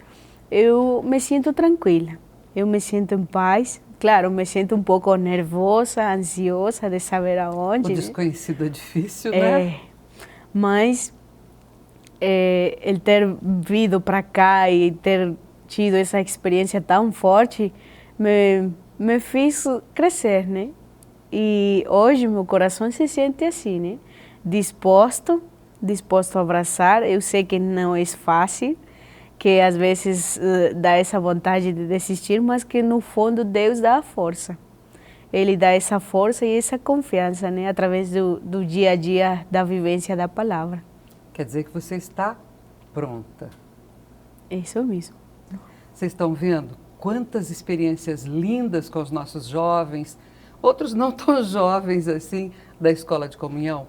eu me sinto tranquila. Eu me sinto em paz. Claro, me sinto um pouco nervosa, ansiosa de saber aonde. O desconhecido é difícil, né? Mas ele ter vindo para cá e ter tido essa experiência tão forte me fez crescer, né? E hoje meu coração se sente assim, né? Disposto a abraçar. Eu sei que não é fácil, que às vezes dá essa vontade de desistir, mas que no fundo Deus dá a força. Ele dá essa força e essa confiança, né? Através do dia a dia, da vivência da palavra. Quer dizer que você está pronta. Isso mesmo. Vocês estão vendo quantas experiências lindas com os nossos jovens, outros não tão jovens assim, da Escola de Comunhão?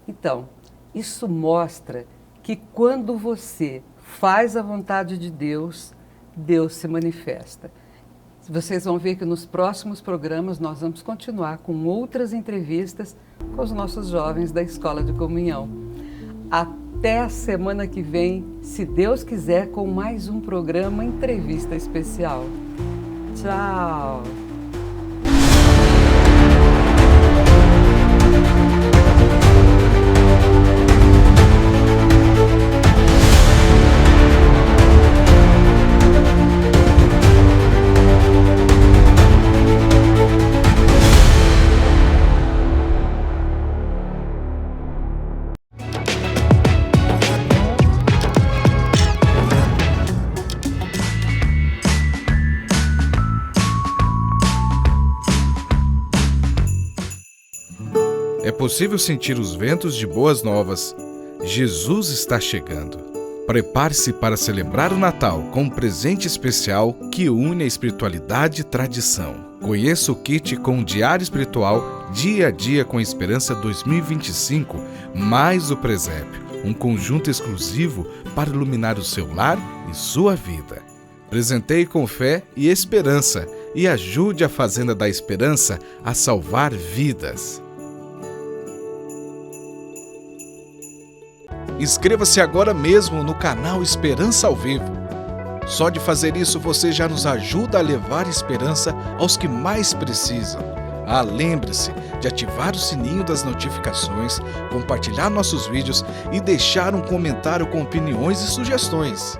Então, isso mostra que quando você faz a vontade de Deus, Deus se manifesta. Vocês vão ver que nos próximos programas nós vamos continuar com outras entrevistas com os nossos jovens da Escola de Comunhão. Até a semana que vem, se Deus quiser, com mais um programa Entrevista Especial. Tchau! É possível sentir os ventos de boas novas. Jesus está chegando. Prepare-se para celebrar o Natal com um presente especial que une a espiritualidade e tradição. Conheça o kit com o Diário Espiritual Dia a Dia com Esperança 2025, mais o presépio, um conjunto exclusivo para iluminar o seu lar e sua vida. Presenteie com fé e esperança e ajude a Fazenda da Esperança a salvar vidas. Inscreva-se agora mesmo no canal Esperança ao Vivo. Só de fazer isso você já nos ajuda a levar esperança aos que mais precisam. Lembre-se de ativar o sininho das notificações, compartilhar nossos vídeos e deixar um comentário com opiniões e sugestões.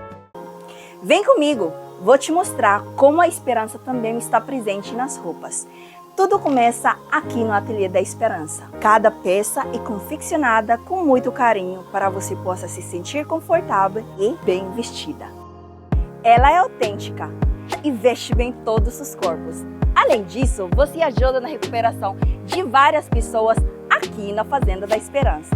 Vem comigo, vou te mostrar como a esperança também está presente nas roupas. Tudo começa aqui no Ateliê da Esperança. Cada peça é confeccionada com muito carinho para você possa se sentir confortável e bem vestida. Ela é autêntica e veste bem todos os corpos. Além disso, você ajuda na recuperação de várias pessoas aqui aqui na Fazenda da Esperança.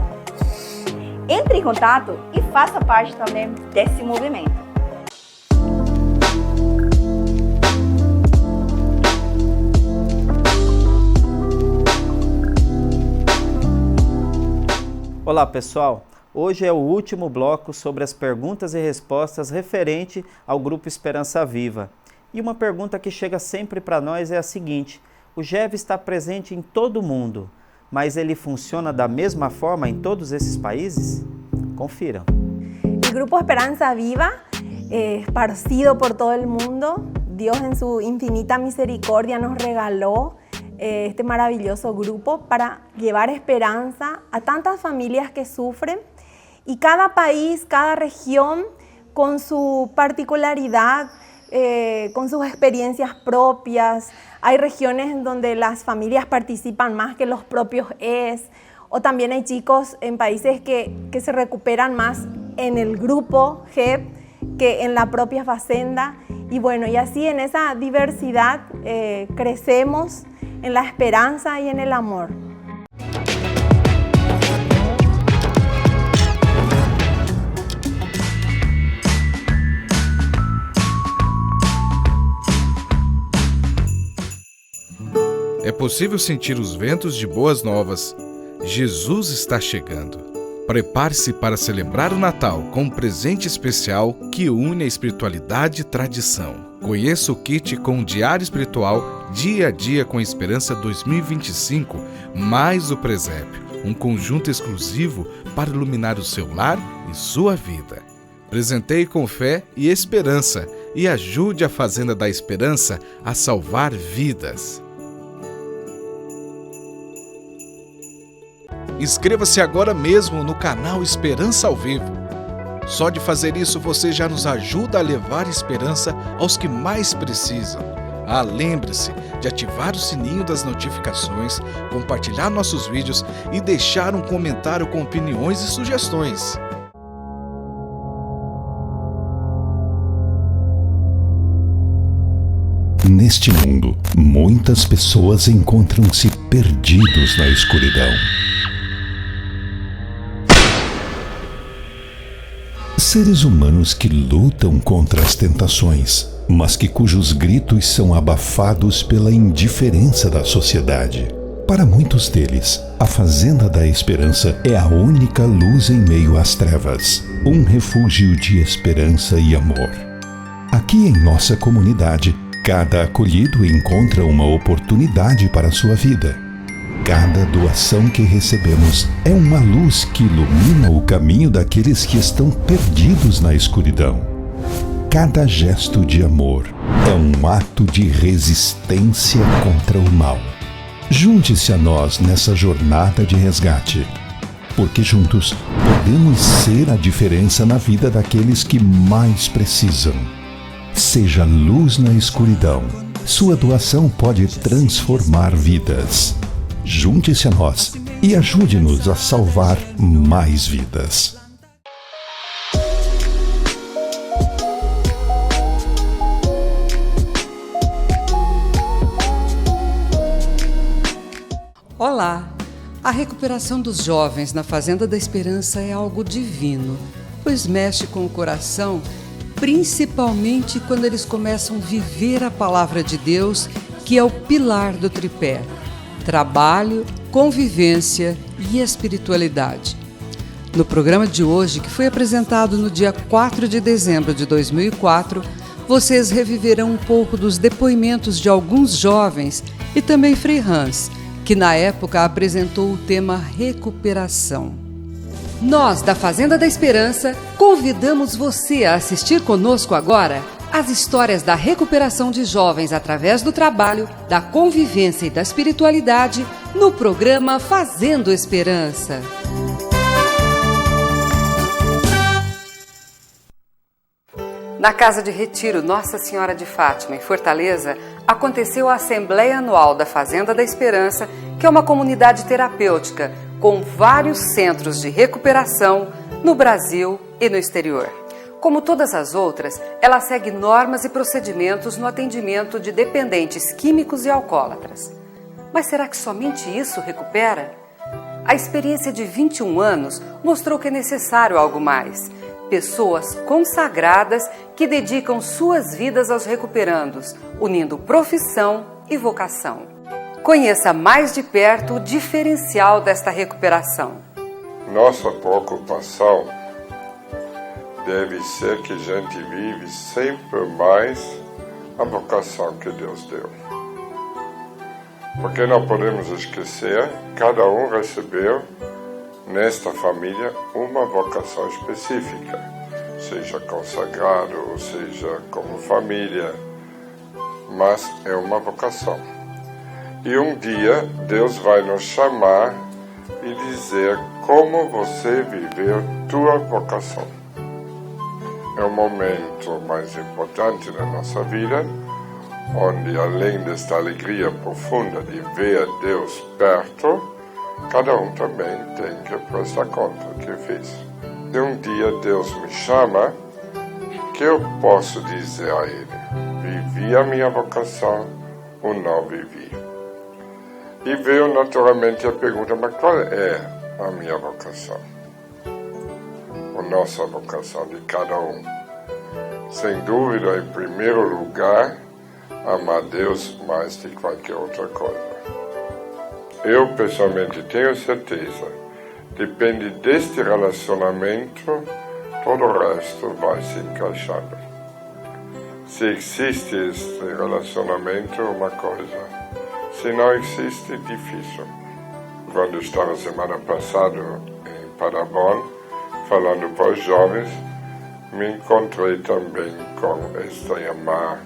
Entre em contato e faça parte também desse movimento. Olá pessoal, hoje é o último bloco sobre as perguntas e respostas referente ao Grupo Esperança Viva. E uma pergunta que chega sempre para nós é a seguinte: o GEV está presente em todo o mundo, mas ele funciona da mesma forma em todos esses países? Confiram. El Grupo Esperanza Viva, esparcido por todo el mundo, Dios en su infinita misericordia nos regaló este maravilloso grupo para llevar esperanza a tantas familias que sufren, y cada país, cada región con su particularidad, con sus experiencias propias. Hay regiones en donde las familias participan más que los propios o también hay chicos en países que se recuperan más en el grupo GEP que en la propia Fazenda. Y bueno, y así en esa diversidad crecemos en la esperanza y en el amor. É possível sentir os ventos de boas novas. Jesus está chegando. Prepare-se para celebrar o Natal com um presente especial que une a espiritualidade e tradição. Conheça o kit com o Diário Espiritual Dia a Dia com a Esperança 2025, mais o presépio, um conjunto exclusivo para iluminar o seu lar e sua vida. Presenteie com fé e esperança e ajude a Fazenda da Esperança a salvar vidas. Inscreva-se agora mesmo no canal Esperança ao Vivo. Só de fazer isso você já nos ajuda a levar esperança aos que mais precisam. Lembre-se de ativar o sininho das notificações, compartilhar nossos vídeos e deixar um comentário com opiniões e sugestões. Neste mundo, muitas pessoas encontram-se perdidos na escuridão. Seres humanos que lutam contra as tentações, mas cujos gritos são abafados pela indiferença da sociedade. Para muitos deles, a Fazenda da Esperança é a única luz em meio às trevas, um refúgio de esperança e amor. Aqui em nossa comunidade, cada acolhido encontra uma oportunidade para a sua vida. Cada doação que recebemos é uma luz que ilumina o caminho daqueles que estão perdidos na escuridão. Cada gesto de amor é um ato de resistência contra o mal. Junte-se a nós nessa jornada de resgate, porque juntos podemos ser a diferença na vida daqueles que mais precisam. Seja luz na escuridão. Sua doação pode transformar vidas. Junte-se a nós e ajude-nos a salvar mais vidas. Olá! A recuperação dos jovens na Fazenda da Esperança é algo divino, pois mexe com o coração, principalmente quando eles começam a viver a palavra de Deus, que é o pilar do tripé: trabalho, convivência e espiritualidade. No programa de hoje, que foi apresentado no dia 4 de dezembro de 2004, vocês reviverão um pouco dos depoimentos de alguns jovens e também Frei Hans, que na época apresentou o tema recuperação. Nós, da Fazenda da Esperança, convidamos você a assistir conosco agora as histórias da recuperação de jovens através do trabalho, da convivência e da espiritualidade no programa Fazendo Esperança. Na Casa de Retiro Nossa Senhora de Fátima, em Fortaleza, aconteceu a Assembleia Anual da Fazenda da Esperança, que é uma comunidade terapêutica com vários centros de recuperação no Brasil e no exterior. Como todas as outras, ela segue normas e procedimentos no atendimento de dependentes químicos e alcoólatras. Mas será que somente isso recupera? A experiência de 21 anos mostrou que é necessário algo mais. Pessoas consagradas que dedicam suas vidas aos recuperandos, unindo profissão e vocação. Conheça mais de perto o diferencial desta recuperação. Nossa preocupação deve ser que a gente vive sempre mais a vocação que Deus deu. Porque não podemos esquecer, cada um recebeu nesta família uma vocação específica, seja consagrado, ou seja como família, mas é uma vocação. E um dia Deus vai nos chamar e dizer como você viveu tua vocação. É o momento mais importante da nossa vida, onde além desta alegria profunda de ver Deus perto, cada um também tem que prestar conta do que fez. Se um dia Deus me chama, que eu posso dizer a Ele? Vivi a minha vocação ou não vivi? E veio naturalmente a pergunta, mas qual é a minha vocação? A nossa vocação de cada um. Sem dúvida, em primeiro lugar, amar Deus mais de qualquer outra coisa. Eu, pessoalmente, tenho certeza, depende deste relacionamento, todo o resto vai se encaixando. Se existe este relacionamento, uma coisa. Se não existe, difícil. Quando estava semana passada em Paderborn, falando para os jovens, me encontrei também com esta irmã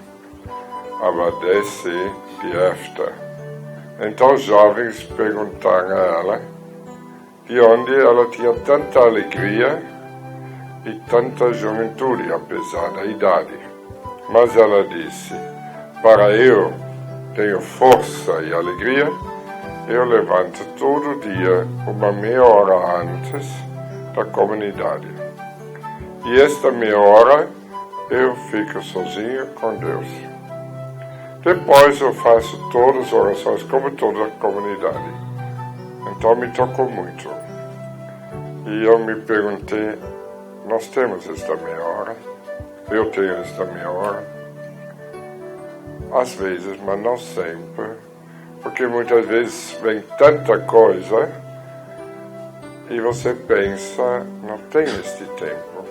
Abadesse de Efter. Então os jovens perguntaram a ela de onde ela tinha tanta alegria e tanta juventude, apesar da idade. Mas ela disse, para eu tenho força e alegria, eu levanto todo dia uma meia hora antes da comunidade. E esta meia hora eu fico sozinho com Deus. Depois eu faço todas as orações como toda a comunidade. Então me tocou muito. E eu me perguntei, nós temos esta meia hora? Eu tenho esta meia hora? Às vezes, mas não sempre. Porque muitas vezes vem tanta coisa e você pensa, não tem este tempo.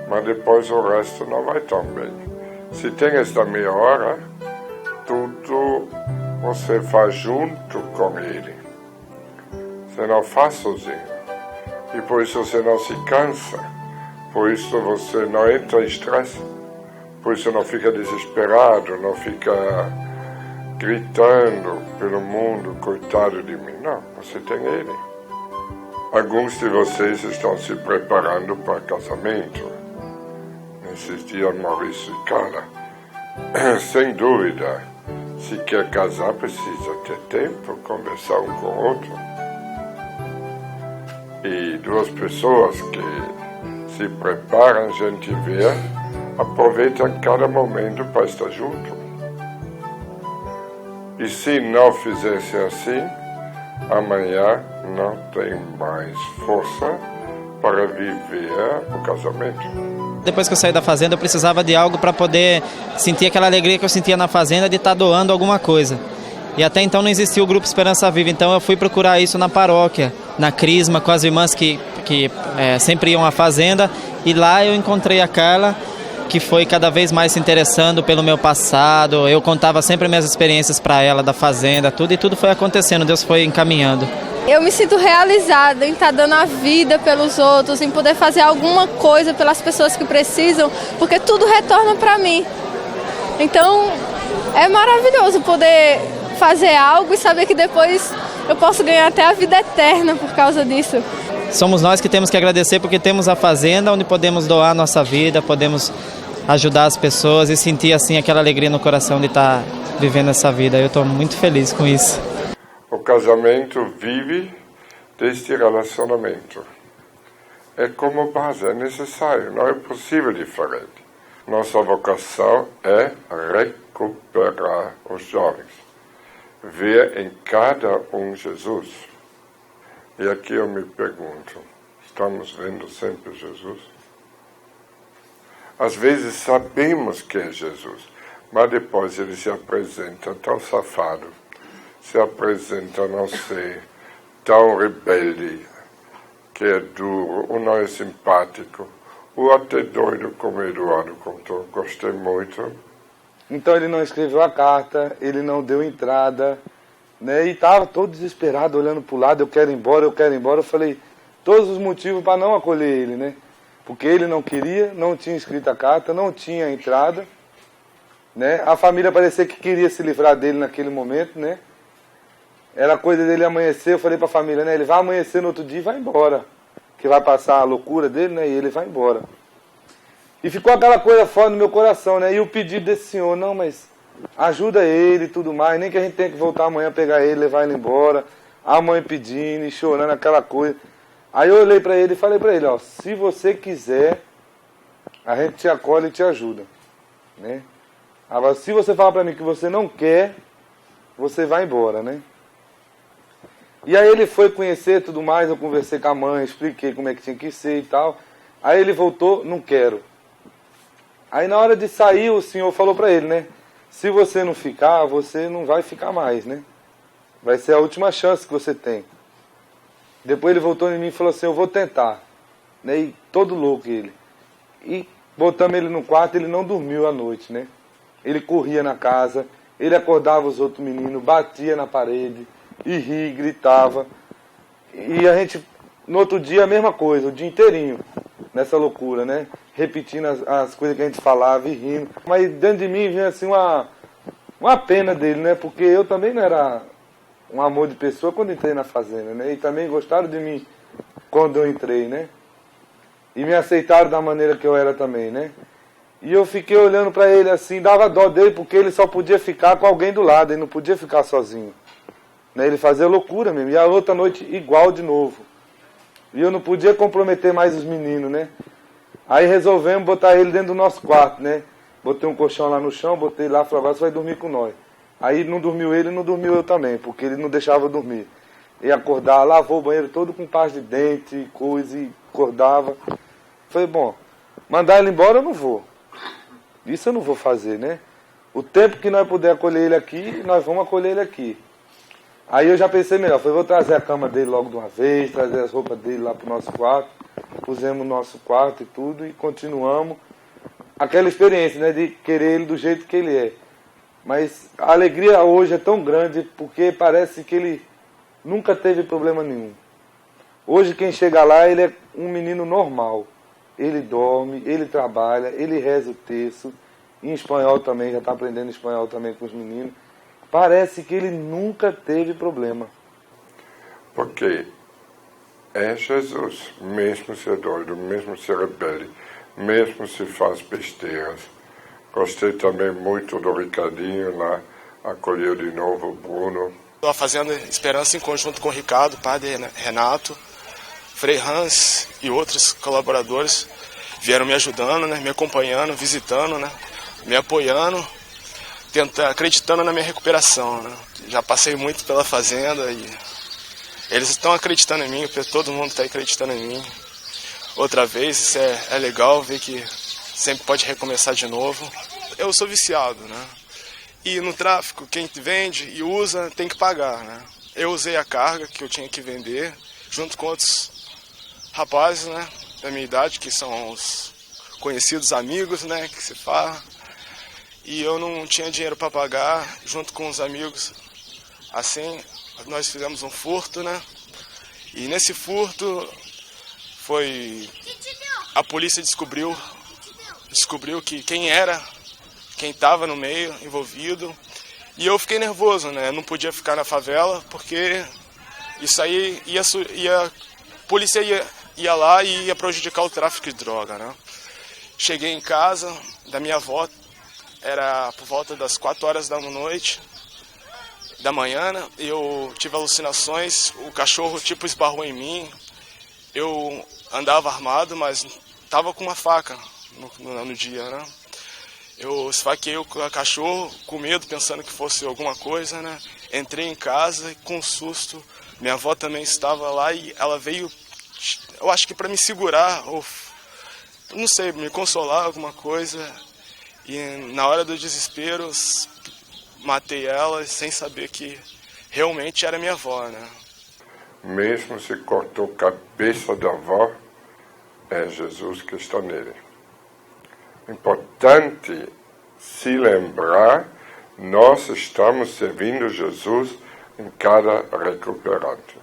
Mas depois o resto não vai tão bem. Se tem esta meia hora, tudo você faz junto com Ele. Você não faz sozinho. E por isso você não se cansa. Por isso você não entra em estresse. Por isso não fica desesperado, não fica gritando pelo mundo, coitado de mim. Não, você tem Ele. Alguns de vocês estão se preparando para casamento. Nesses dias, Maurício e Carla, sem dúvida, se quer casar, precisa ter tempo, conversar um com o outro. E duas pessoas que se preparam, a gente vê, aproveitam cada momento para estar junto. E se não fizesse assim, amanhã não tem mais força para viver o casamento. Depois que eu saí da fazenda, eu precisava de algo para poder sentir aquela alegria que eu sentia na fazenda de estar doando alguma coisa. E até então não existia o Grupo Esperança Viva, então eu fui procurar isso na paróquia, na Crisma, com as irmãs que sempre iam à fazenda. E lá eu encontrei a Carla, que foi cada vez mais se interessando pelo meu passado. Eu contava sempre minhas experiências para ela da fazenda, tudo, e tudo foi acontecendo, Deus foi encaminhando. Eu me sinto realizada em estar dando a vida pelos outros, em poder fazer alguma coisa pelas pessoas que precisam, porque tudo retorna para mim. Então, é maravilhoso poder fazer algo e saber que depois eu posso ganhar até a vida eterna por causa disso. Somos nós que temos que agradecer porque temos a fazenda onde podemos doar nossa vida, podemos ajudar as pessoas e sentir assim aquela alegria no coração de estar vivendo essa vida. Eu estou muito feliz com isso. O casamento vive deste relacionamento. É como base, é necessário, não é possível diferente. Nossa vocação é recuperar os jovens. Ver em cada um Jesus. E aqui eu me pergunto, estamos vendo sempre Jesus? Às vezes sabemos que é Jesus, mas depois ele se apresenta tão safado, se apresenta, não sei, tão rebelde, que é duro, ou não é simpático, ou até doido, como o Eduardo contou, gostei muito. Então ele não escreveu a carta, ele não deu entrada, né? E estava todo desesperado, olhando para o lado, eu quero ir embora, eu quero ir embora. Eu falei, todos os motivos para não acolher ele, né? Porque ele não queria, não tinha escrito a carta, não tinha entrada, né? A família parecia que queria se livrar dele naquele momento, né? Era coisa dele amanhecer, eu falei para a família, né? Ele vai amanhecer no outro dia e vai embora. Que vai passar a loucura dele, né? E ele vai embora. E ficou aquela coisa fora no meu coração, né? E o pedido desse senhor, não, mas ajuda ele e tudo mais, nem que a gente tenha que voltar amanhã, pegar ele, levar ele embora. A mãe pedindo e chorando, aquela coisa. Aí eu olhei para ele e falei para ele, ó, se você quiser, a gente te acolhe e te ajuda, né? Agora, se você falar para mim que você não quer, você vai embora, né? E aí ele foi conhecer tudo mais, eu conversei com a mãe, expliquei como é que tinha que ser e tal. Aí ele voltou, não quero. Aí na hora de sair, o senhor falou para ele, né? Se você não ficar, você não vai ficar mais, né? Vai ser a última chance que você tem. Depois ele voltou em mim e falou assim, eu vou tentar. Né? E todo louco ele. E botamos ele no quarto, ele não dormiu à noite, né? Ele corria na casa, ele acordava os outros meninos, batia na parede, e ria, gritava. E a gente, no outro dia, a mesma coisa, o dia inteirinho, nessa loucura, né? Repetindo as coisas que a gente falava e rindo. Mas dentro de mim vinha assim uma pena dele, né? Porque eu também não era um amor de pessoa quando entrei na fazenda, né? E também gostaram de mim quando eu entrei, né? E me aceitaram da maneira que eu era também, né? E eu fiquei olhando para ele assim, dava dó dele, porque ele só podia ficar com alguém do lado, ele não podia ficar sozinho. Né? Ele fazia loucura mesmo. E a outra noite igual de novo. E eu não podia comprometer mais os meninos, né? Aí resolvemos botar ele dentro do nosso quarto, né? Botei um colchão lá no chão, botei lá, falei, agora você vai dormir com nós. Aí não dormiu ele, não dormiu eu também, porque ele não deixava eu dormir. Ele acordava, lavou o banheiro todo com pasta de dente e coisa, e acordava. Falei, bom, mandar ele embora eu não vou. Isso eu não vou fazer, né? O tempo que nós puder acolher ele aqui, nós vamos acolher ele aqui. Aí eu já pensei melhor, falei, vou trazer a cama dele logo de uma vez, trazer as roupas dele lá pro nosso quarto. Pusemos o nosso quarto e tudo, e continuamos aquela experiência, né, de querer ele do jeito que ele é. Mas a alegria hoje é tão grande, porque parece que ele nunca teve problema nenhum. Hoje quem chega lá, ele é um menino normal. Ele dorme, ele trabalha, ele reza o terço, em espanhol também, já está aprendendo espanhol também com os meninos. Parece que ele nunca teve problema. Porque é Jesus, mesmo ser doido, mesmo ser rebelde, mesmo se faz besteiras. Gostei também muito do Ricardinho lá, acolheu de novo o Bruno. Estou fazendo Esperança em conjunto com o Ricardo, o padre Renato, Frei Hans e outros colaboradores vieram me ajudando, né, me acompanhando, visitando, né, me apoiando, acreditando na minha recuperação. Né. Já passei muito pela fazenda e eles estão acreditando em mim, todo mundo está acreditando em mim. Outra vez, isso é legal ver que sempre pode recomeçar de novo. Eu sou viciado, né? E no tráfico, quem vende e usa tem que pagar, né? Eu usei a carga que eu tinha que vender, junto com outros rapazes, né, da minha idade, que são os conhecidos amigos, né, que se fala. E eu não tinha dinheiro para pagar, junto com os amigos. Assim, nós fizemos um furto, né? E nesse furto a polícia descobriu que quem estava no meio envolvido. E eu fiquei nervoso, né? Eu não podia ficar na favela, porque isso aí a polícia ia lá e ia prejudicar o tráfico de droga, né? Cheguei em casa da minha avó, era por volta das 4 horas da manhã, né? Eu tive alucinações, o cachorro tipo esbarrou em mim. Eu andava armado, mas estava com uma faca no dia, né? Eu esfaqueei o cachorro com medo, pensando que fosse alguma coisa, né? Entrei em casa e com susto Minha avó também estava lá e ela veio, eu acho que para me segurar, ou não sei, me consolar, alguma coisa. E na hora do desespero, matei ela sem saber que realmente era minha avó, né? Mesmo se cortou a cabeça da avó, é Jesus que está nele. Importante se lembrar, nós estamos servindo Jesus em cada recuperante.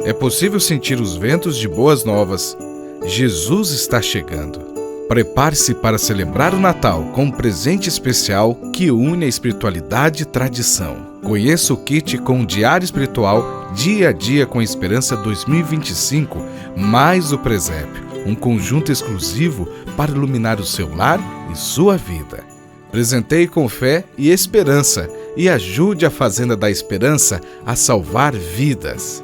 É possível sentir os ventos de boas novas. Jesus está chegando. Prepare-se para celebrar o Natal com um presente especial que une a espiritualidade e tradição. Conheça o kit com o Diário Espiritual Dia a Dia com Esperança 2025, mais o presépio, um conjunto exclusivo para iluminar o seu lar e sua vida. Presenteie com fé e esperança e ajude a Fazenda da Esperança a salvar vidas.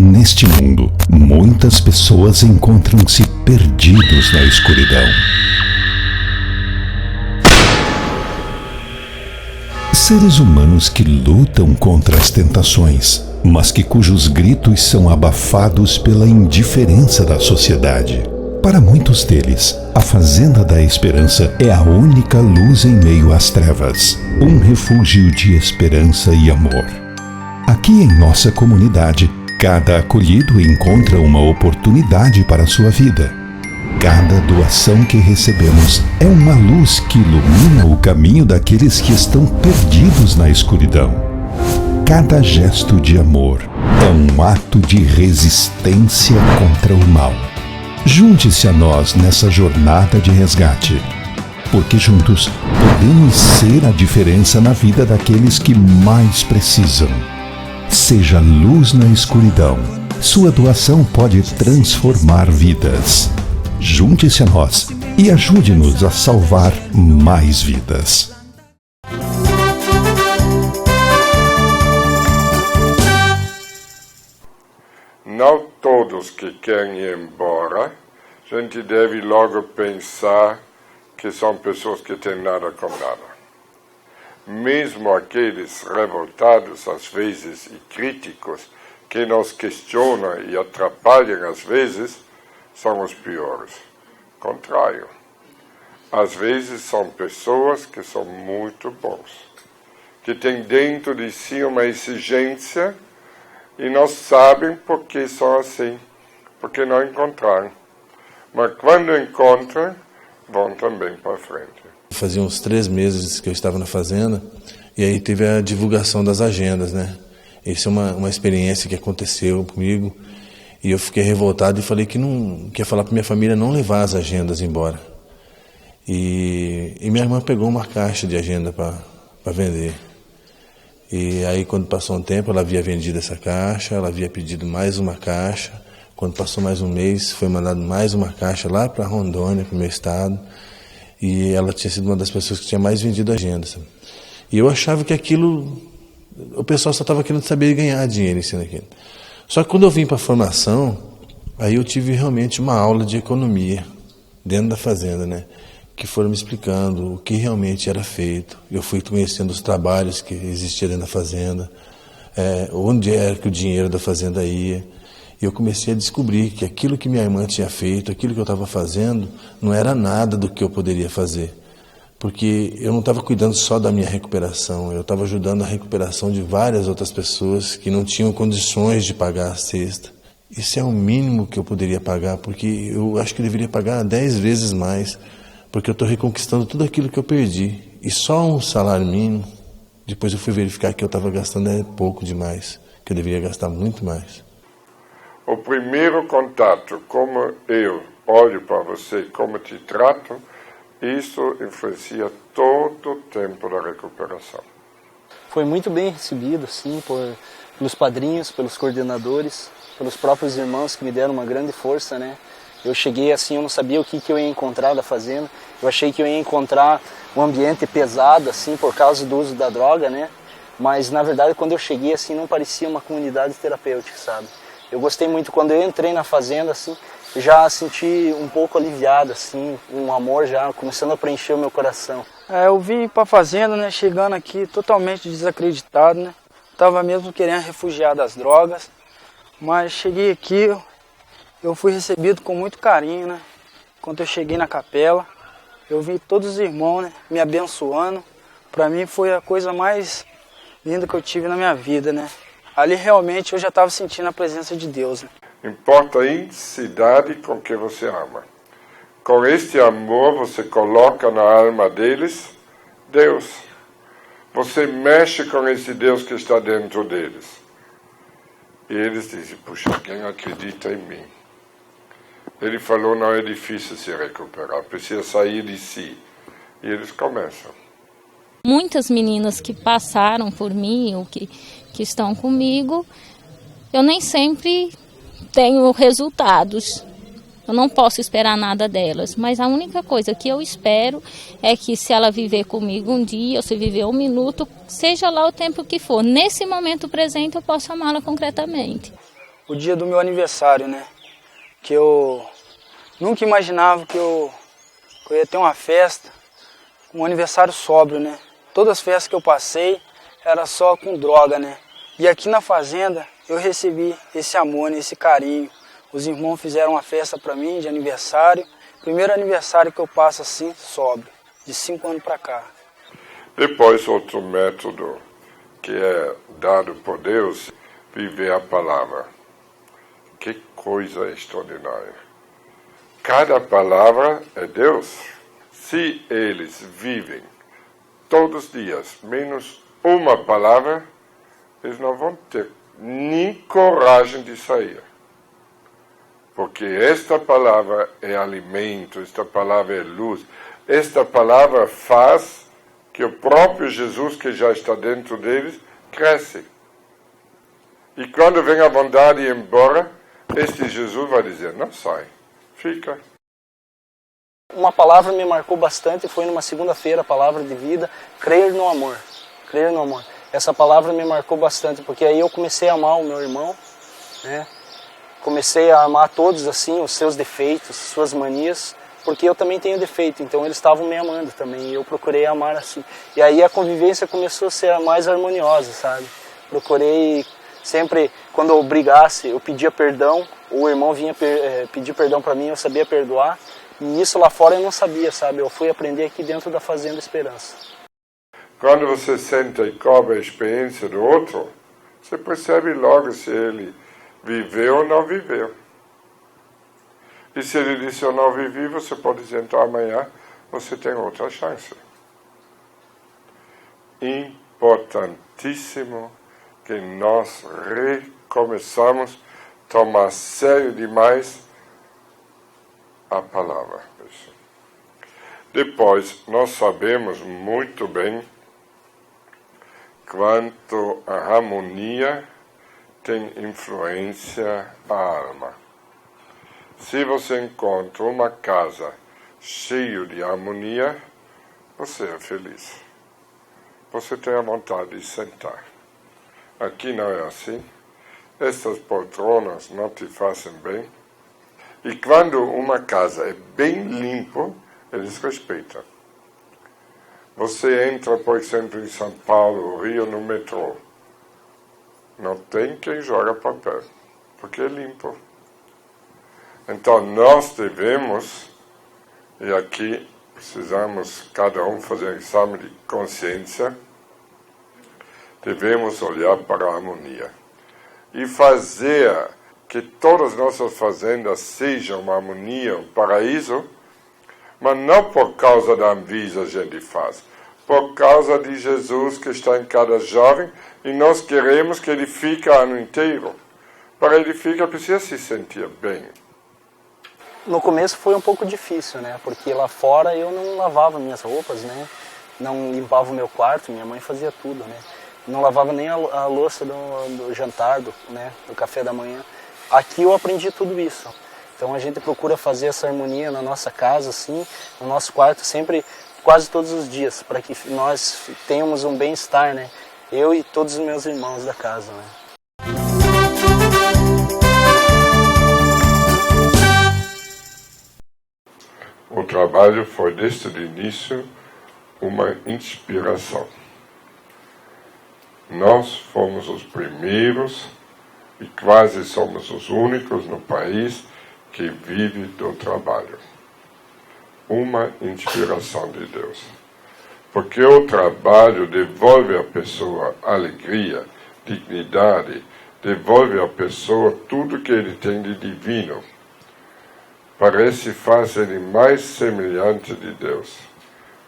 Neste mundo, muitas pessoas encontram-se perdidos na escuridão. Seres humanos que lutam contra as tentações, mas cujos gritos são abafados pela indiferença da sociedade. Para muitos deles, a Fazenda da Esperança é a única luz em meio às trevas, um refúgio de esperança e amor. Aqui em nossa comunidade, cada acolhido encontra uma oportunidade para a sua vida. Cada doação que recebemos é uma luz que ilumina o caminho daqueles que estão perdidos na escuridão. Cada gesto de amor é um ato de resistência contra o mal. Junte-se a nós nessa jornada de resgate, porque juntos podemos ser a diferença na vida daqueles que mais precisam. Seja luz na escuridão. Sua doação pode transformar vidas. Junte-se a nós e ajude-nos a salvar mais vidas. Não todos que querem ir embora, a gente deve logo pensar que são pessoas que têm nada com nada. Mesmo aqueles revoltados, às vezes, e críticos, que nos questionam e atrapalham, às vezes, são os piores. Contrário. Às vezes, são pessoas que são muito bons, que têm dentro de si uma exigência e não sabem por que são assim, porque não encontraram. Mas quando encontram, vão também para frente. Fazia uns 3 meses que eu estava na fazenda e aí teve a divulgação das agendas, né? Isso é uma experiência que aconteceu comigo e eu fiquei revoltado e falei que ia falar para minha família não levar as agendas embora. E minha irmã pegou uma caixa de agenda para vender. E aí quando passou um tempo ela havia vendido essa caixa, ela havia pedido mais uma caixa. Quando passou mais um mês foi mandado mais uma caixa lá para Rondônia, para o meu estado. E ela tinha sido uma das pessoas que tinha mais vendido agendas. E eu achava que aquilo, o pessoal só estava querendo saber ganhar dinheiro em cima daquilo. Só que quando eu vim para a formação, aí eu tive realmente uma aula de economia dentro da fazenda, né? Que foram me explicando o que realmente era feito. Eu fui conhecendo os trabalhos que existiam dentro da fazenda, onde era que o dinheiro da fazenda ia. E eu comecei a descobrir que aquilo que minha irmã tinha feito, aquilo que eu estava fazendo, não era nada do que eu poderia fazer. Porque eu não estava cuidando só da minha recuperação, eu estava ajudando a recuperação de várias outras pessoas que não tinham condições de pagar a cesta. Isso é o mínimo que eu poderia pagar, porque eu acho que eu deveria pagar 10 vezes mais, porque eu estou reconquistando tudo aquilo que eu perdi. E só um salário mínimo, depois eu fui verificar que eu estava gastando pouco demais, que eu deveria gastar muito mais. O primeiro contato, como eu olho para você, como te trato, isso influencia todo o tempo da recuperação. Foi muito bem recebido, sim, pelos padrinhos, pelos coordenadores, pelos próprios irmãos que me deram uma grande força, né? Eu cheguei assim, eu não sabia o que eu ia encontrar da fazenda. Eu achei que eu ia encontrar um ambiente pesado, assim, por causa do uso da droga, né? Mas na verdade quando eu cheguei assim não parecia uma comunidade terapêutica, sabe? Eu gostei muito quando eu entrei na fazenda assim, já senti um pouco aliviado assim, um amor já começando a preencher o meu coração. Eu vim para a fazenda, né, chegando aqui totalmente desacreditado, né? Tava mesmo querendo refugiar das drogas, mas cheguei aqui, eu fui recebido com muito carinho, né? Quando eu cheguei na capela, eu vi todos os irmãos, né, me abençoando. Para mim foi a coisa mais linda que eu tive na minha vida, né? Ali realmente eu já estava sentindo a presença de Deus, né? Importa a intensidade com que você ama. Com este amor você coloca na alma deles Deus. Você mexe com esse Deus que está dentro deles. E eles dizem, puxa, quem acredita em mim? Ele falou, não é difícil se recuperar, precisa sair de si. E eles começam. Muitas meninas que passaram por mim, ou que estão comigo, eu nem sempre tenho resultados. Eu não posso esperar nada delas, mas a única coisa que eu espero é que se ela viver comigo um dia, ou se viver um minuto, seja lá o tempo que for, nesse momento presente eu posso amá-la concretamente. O dia do meu aniversário, né? Que eu nunca imaginava que eu ia ter uma festa, um aniversário sóbrio, né? Todas as festas que eu passei era só com droga, né? E aqui na fazenda eu recebi esse amor, né? Esse carinho. Os irmãos fizeram uma festa para mim de aniversário. Primeiro aniversário que eu passo assim, sóbrio, de 5 anos para cá. Depois, outro método que é dado por Deus, viver a palavra. Que coisa extraordinária. Cada palavra é Deus. Se eles vivem todos os dias menos uma palavra, eles não vão ter nem coragem de sair. Porque esta palavra é alimento, esta palavra é luz, esta palavra faz que o próprio Jesus, que já está dentro deles, cresce. E quando vem a vontade de ir embora, este Jesus vai dizer, não sai, fica. Uma palavra me marcou bastante, foi numa segunda-feira, a palavra de vida, crer no amor. Crer no amor. Essa palavra me marcou bastante, porque aí eu comecei a amar o meu irmão, né? Comecei a amar todos assim, os seus defeitos, suas manias, porque eu também tenho defeito, então eles estavam me amando também, e eu procurei amar assim. E aí a convivência começou a ser mais harmoniosa, sabe? Procurei sempre, quando eu brigasse, eu pedia perdão, o irmão vinha pedir perdão para mim, eu sabia perdoar, e isso lá fora eu não sabia, sabe? Eu fui aprender aqui dentro da Fazenda Esperança. Quando você senta e cobre a experiência do outro, você percebe logo se ele viveu ou não viveu. E se ele disse eu não vivi, você pode dizer, então amanhã você tem outra chance. Importantíssimo que nós recomeçamos a tomar sério demais a palavra. Depois, nós sabemos muito bem quanto a harmonia tem influência na alma. Se você encontra uma casa cheia de harmonia, você é feliz. Você tem a vontade de sentar. Aqui não é assim. Estas poltronas não te fazem bem. E quando uma casa é bem limpa, eles respeitam. Você entra, por exemplo, em São Paulo, Rio, no metrô. Não tem quem joga papel, porque é limpo. Então nós devemos, e aqui precisamos cada um fazer um exame de consciência, devemos olhar para a harmonia. E fazer que todas as nossas fazendas sejam uma harmonia, um paraíso, mas não por causa da Anvisa a gente faz, por causa de Jesus que está em cada jovem, e nós queremos que ele fique o ano inteiro. Para ele ficar, precisa se sentir bem. No começo foi um pouco difícil, né? Porque lá fora eu não lavava minhas roupas, né? Não limpava o meu quarto, minha mãe fazia tudo, né? Não lavava nem a louça do jantar, do café da manhã. Aqui eu aprendi tudo isso. Então a gente procura fazer essa harmonia na nossa casa, assim, no nosso quarto, sempre, quase todos os dias, para que nós tenhamos um bem-estar, né? Eu e todos os meus irmãos da casa, né? O trabalho foi desde o início uma inspiração. Nós fomos os primeiros e quase somos os únicos no país que vive do trabalho. Uma inspiração de Deus. Porque o trabalho devolve à pessoa alegria, dignidade, devolve à pessoa tudo que ele tem de divino. Parece faz ele mais semelhante de Deus.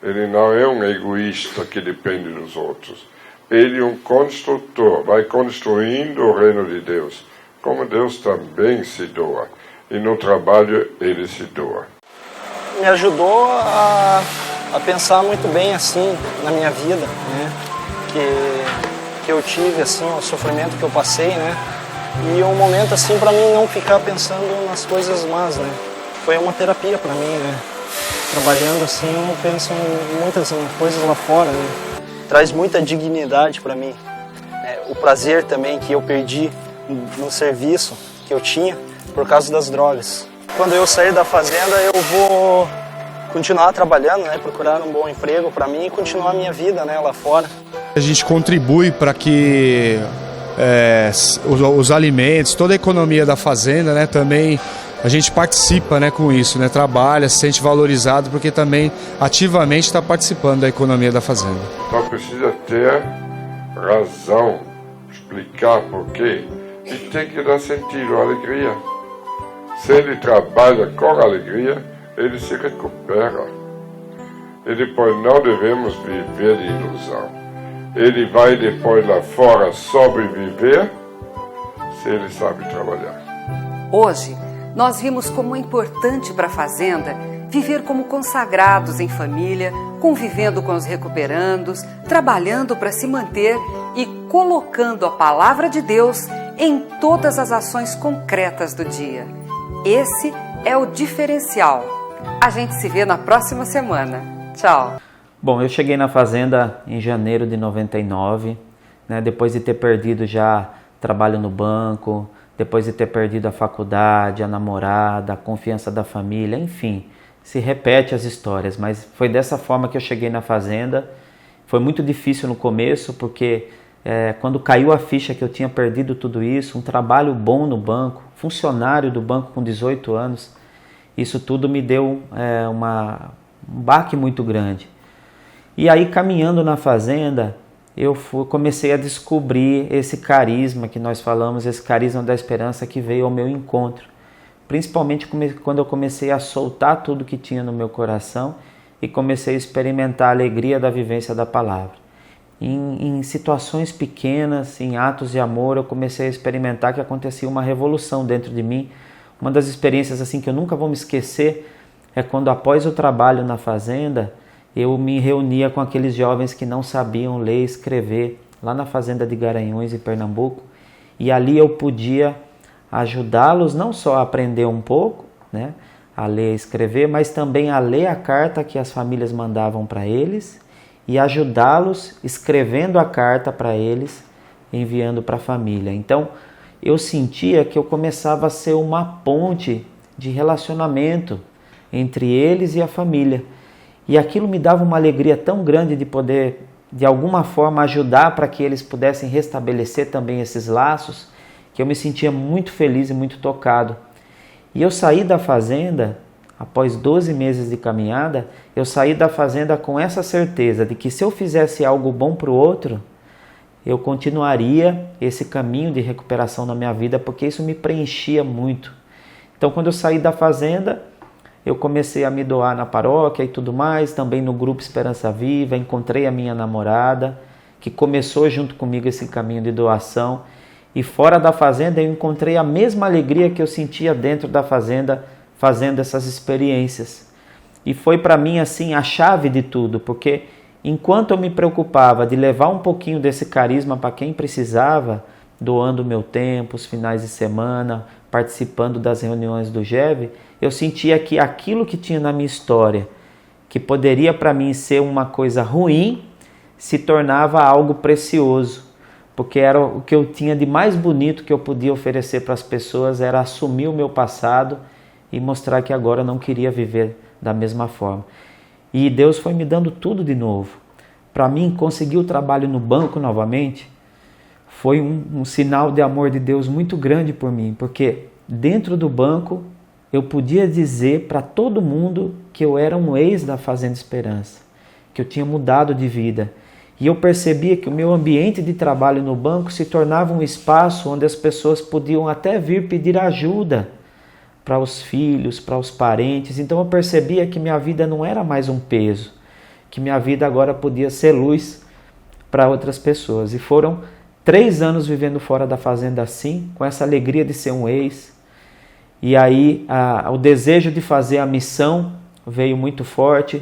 Ele não é um egoísta que depende dos outros. Ele é um construtor, vai construindo o reino de Deus, como Deus também se doa. E no trabalho ele se doa. Me ajudou a pensar muito bem assim na minha vida, né? Que eu tive, assim, o sofrimento que eu passei, né? E um momento assim para mim não ficar pensando nas coisas más, né? Foi uma terapia para mim, né? Trabalhando assim, eu penso em muitas coisas lá fora, né? Traz muita dignidade para mim. O prazer também que eu perdi no serviço que eu tinha por causa das drogas. Quando eu sair da fazenda, eu vou continuar trabalhando, né? Procurar um bom emprego para mim e continuar a minha vida, né? Lá fora. A gente contribui para que os alimentos, toda a economia da fazenda, né? Também a gente participa, né, com isso, né, trabalha, se sente valorizado, porque também ativamente está participando da economia da fazenda. Só precisa ter razão, explicar por quê, e tem que dar sentido, alegria. Se ele trabalha com alegria, ele se recupera. E depois não devemos viver de ilusão. Ele vai depois lá fora sobreviver se ele sabe trabalhar. Hoje, nós vimos como é importante para a fazenda viver como consagrados em família, convivendo com os recuperandos, trabalhando para se manter e colocando a palavra de Deus em todas as ações concretas do dia. Esse é o diferencial. A gente se vê na próxima semana. Tchau. Bom, eu cheguei na fazenda em janeiro de 99, né, depois de ter perdido já trabalho no banco, depois de ter perdido a faculdade, a namorada, a confiança da família, enfim, se repete as histórias, mas foi dessa forma que eu cheguei na fazenda. Foi muito difícil no começo, porque quando caiu a ficha que eu tinha perdido tudo isso, um trabalho bom no banco, funcionário do banco com 18 anos, isso tudo me deu um baque muito grande. E aí, caminhando na fazenda, eu comecei a descobrir esse carisma que nós falamos, esse carisma da esperança que veio ao meu encontro. Principalmente quando eu comecei a soltar tudo que tinha no meu coração e comecei a experimentar a alegria da vivência da palavra. Em situações pequenas, em atos de amor, eu comecei a experimentar que acontecia uma revolução dentro de mim. Uma das experiências assim que eu nunca vou me esquecer é quando, após o trabalho na fazenda, eu me reunia com aqueles jovens que não sabiam ler e escrever, lá na fazenda de Garanhuns, em Pernambuco, e ali eu podia ajudá-los não só a aprender um pouco, né, a ler e escrever, mas também a ler a carta que as famílias mandavam para eles e ajudá-los escrevendo a carta para eles, enviando para a família. Então, eu sentia que eu começava a ser uma ponte de relacionamento entre eles e a família. E aquilo me dava uma alegria tão grande de poder, de alguma forma, ajudar para que eles pudessem restabelecer também esses laços, que eu me sentia muito feliz e muito tocado. E eu saí da fazenda, após 12 meses de caminhada, eu saí da fazenda com essa certeza de que se eu fizesse algo bom para o outro, eu continuaria esse caminho de recuperação na minha vida, porque isso me preenchia muito. Então, quando eu saí da fazenda, eu comecei a me doar na paróquia e tudo mais, também no grupo Esperança Viva, encontrei a minha namorada, que começou junto comigo esse caminho de doação, e fora da fazenda eu encontrei a mesma alegria que eu sentia dentro da fazenda, fazendo essas experiências. E foi para mim assim a chave de tudo, porque enquanto eu me preocupava de levar um pouquinho desse carisma para quem precisava, doando meu tempo, os finais de semana, participando das reuniões do GEV, eu sentia que aquilo que tinha na minha história, que poderia para mim ser uma coisa ruim, se tornava algo precioso, porque era o que eu tinha de mais bonito que eu podia oferecer para as pessoas, era assumir o meu passado e mostrar que agora eu não queria viver da mesma forma. E Deus foi me dando tudo de novo. Para mim, conseguir o trabalho no banco novamente foi um sinal de amor de Deus muito grande por mim, porque dentro do banco eu podia dizer para todo mundo que eu era um ex da Fazenda Esperança, que eu tinha mudado de vida. E eu percebia que o meu ambiente de trabalho no banco se tornava um espaço onde as pessoas podiam até vir pedir ajuda para os filhos, para os parentes. Então eu percebia que minha vida não era mais um peso, que minha vida agora podia ser luz para outras pessoas. E foram 3 anos vivendo fora da fazenda assim, com essa alegria de ser um ex. E aí o desejo de fazer a missão veio muito forte.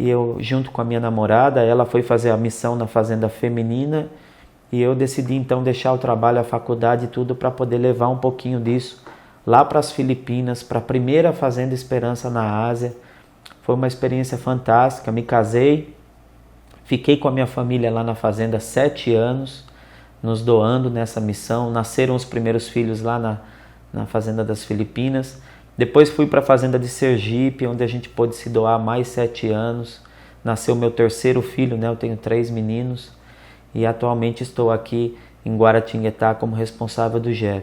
E eu, junto com a minha namorada, ela foi fazer a missão na fazenda feminina. E eu decidi então deixar o trabalho, a faculdade e tudo para poder levar um pouquinho disso lá para as Filipinas, para a primeira Fazenda Esperança na Ásia. Foi uma experiência fantástica. Me casei, fiquei com a minha família lá na fazenda 7 anos, nos doando nessa missão. Nasceram os primeiros filhos lá na Fazenda das Filipinas. Depois fui para a Fazenda de Sergipe, onde a gente pôde se doar mais 7 anos. Nasceu meu 3º filho, né? Eu tenho 3 meninos. E atualmente estou aqui em Guaratinguetá como responsável do GEV.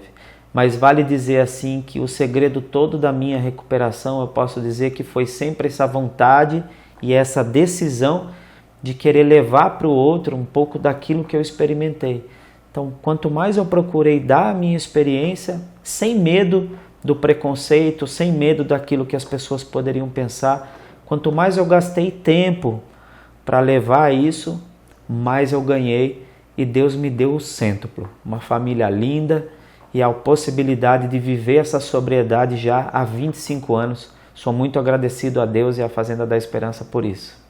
Mas vale dizer assim que o segredo todo da minha recuperação, eu posso dizer que foi sempre essa vontade e essa decisão de querer levar para o outro um pouco daquilo que eu experimentei. Então, quanto mais eu procurei dar a minha experiência, sem medo do preconceito, sem medo daquilo que as pessoas poderiam pensar, quanto mais eu gastei tempo para levar isso, mais eu ganhei e Deus me deu o cêntuplo, uma família linda e a possibilidade de viver essa sobriedade já há 25 anos. Sou muito agradecido a Deus e à Fazenda da Esperança por isso.